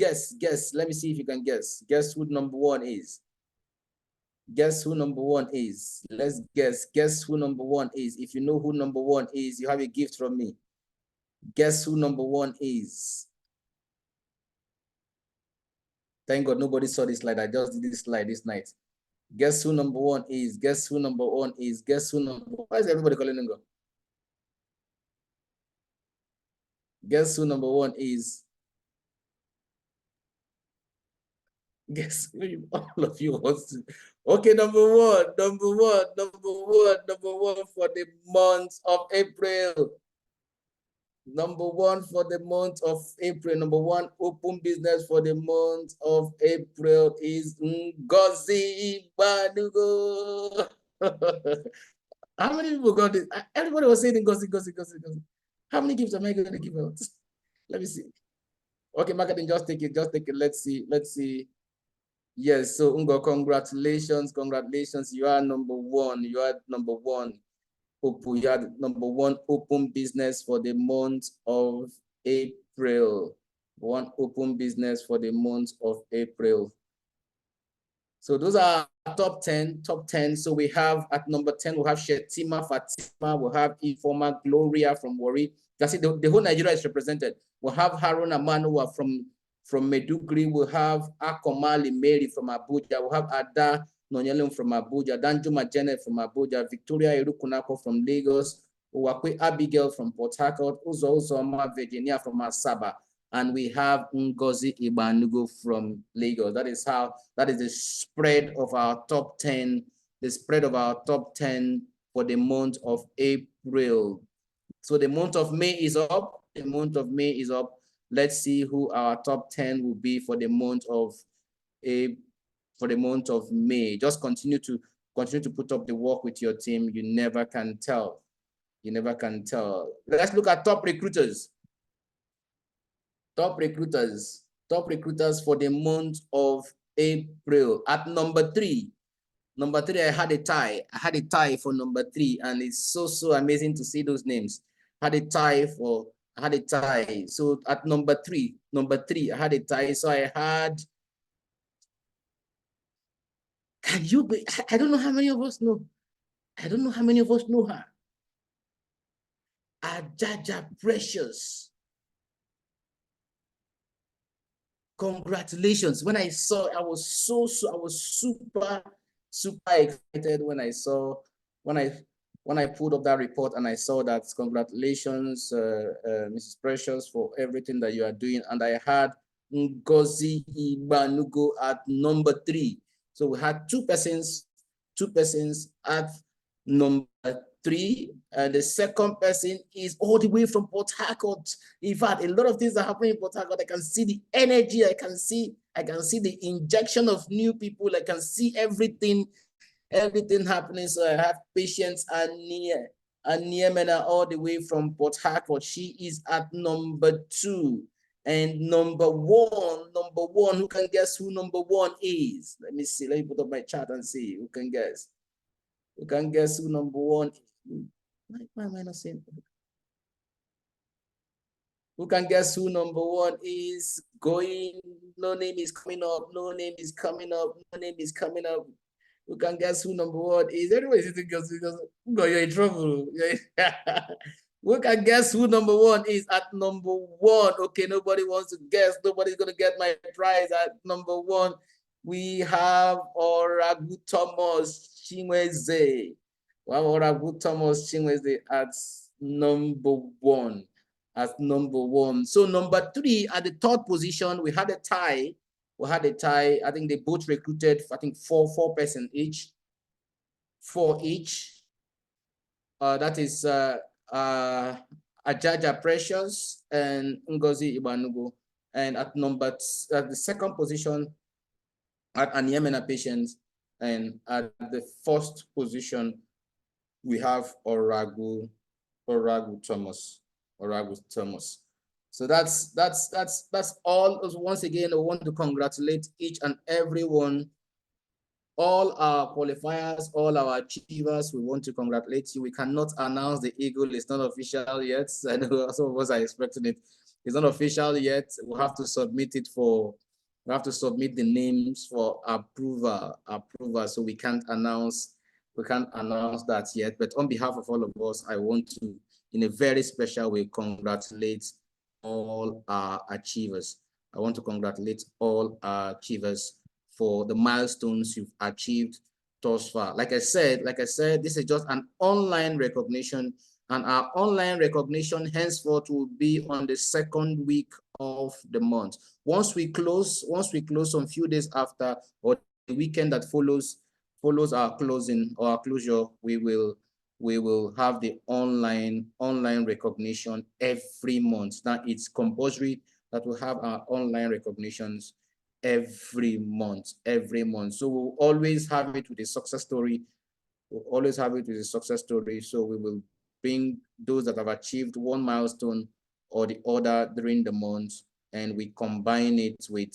Let me see if you can guess. Guess who number 1 is. Guess who number 1 is. Let's guess. Guess who number 1 is. If you know who number 1 is, you have a gift from me. Guess who number 1 is. Thank God nobody saw this slide. I just did this slide this night. Guess who number 1 is. Guess who number 1 is. Guess who number 1. Why is everybody calling and go? Guess who number 1 is. Guess who all of you wants to. Okay, number one for the month of April. Number 1 for the month of April. Number 1 open business for the month of April is Ngozi Banugo. How many people got this? Everybody was saying Ngozi. How many gifts am I going to give out? Let me see. Okay, marketing, just take it. Let's see. Yes, so Ngo, congratulations. You are number 1. You are number 1. You are number 1 open business for the month of April. 1 open business for the month of April. So those are top 10. So we have at number 10, we have Shetima Fatima, we have Informa Gloria from Warri. That's it, the whole Nigeria is represented. We have Harun Amanua from Medugri, we have Akomali Mary from Abuja, we have Ada Nonyelum from Abuja, Danjuma Janet from Abuja, Victoria Irukunako from Lagos, Uwakwe Abigail from Port Harcourt, Uzo Uzoma Virginia from Asaba, and we have Ngozi Ibanugo from Lagos. That is the spread of our top 10, the spread of our top 10 for the month of April. So the month of May is up. The month of May is up. Let's see who our top 10 will be for the month of May. Just continue to put up the work with your team. You never can tell. You never can tell. Let's look at top recruiters. Top recruiters for the month of April. At number three, I had a tie. For number 3, and it's so amazing to see those names. I had a tie. So at number three, I had a tie. So I had. I don't know how many of us know. Her. Ajaja Precious. Congratulations. When I saw, I was super excited when I pulled up that report and I saw that. Congratulations, Mrs. Precious, for everything that you are doing. And I had Ngozi Ibanugo at number 3. So we had two persons at number 3, and the second person is all the way from Port Harcourt. In fact, a lot of things are happening in Port Harcourt. I can see the energy. I can see the injection of new people. I can see everything happening. So I have Patience and Niemena all the way from Port Harcourt. She is at number 2. And number one, who can guess who number 1 is? Let me see. Let me put up my chart and see who can guess. Who can guess who number 1 is? Why am I not saying? Who can guess who number 1 is? Going, no name is coming up. Who can guess who number 1 is? Everybody sitting because you're in trouble. Who can guess who number 1 is at number 1? Okay, nobody wants to guess. Nobody's gonna get my prize at number 1. We have Oragu Thomas Chinweze. Oragu Thomas Chinweze at number 1. So number 3 at the 3rd position, we had a tie. I think they both recruited, four person each. 4 each. That is Ajaja Precious and Ngozi Ibanugo. And at the 2nd position, at Aniemena Patience, and at the 1st position, we have Oragu Thomas. So that's all. Once again, I want to congratulate each and every one, all our qualifiers, all our achievers. We want to congratulate you. We cannot announce the eagle. It's not official yet. I know some of us are expecting it. It's not official yet. We have to submit it the names for approval. So we can't announce that yet. But on behalf of all of us, I want to, in a very special way, congratulate all our achievers. I want to congratulate all our achievers for the milestones you've achieved thus far. Like I said, this is just an online recognition, and our online recognition henceforth will be on the 2nd week of the month. Once we close some few days after, or the weekend that follows our closing or our closure, we will have the online recognition every month. Now it's compulsory that we have our online recognitions every month. So we'll always have it with a success story. So we will bring those that have achieved one milestone or the other during the month, and we combine it with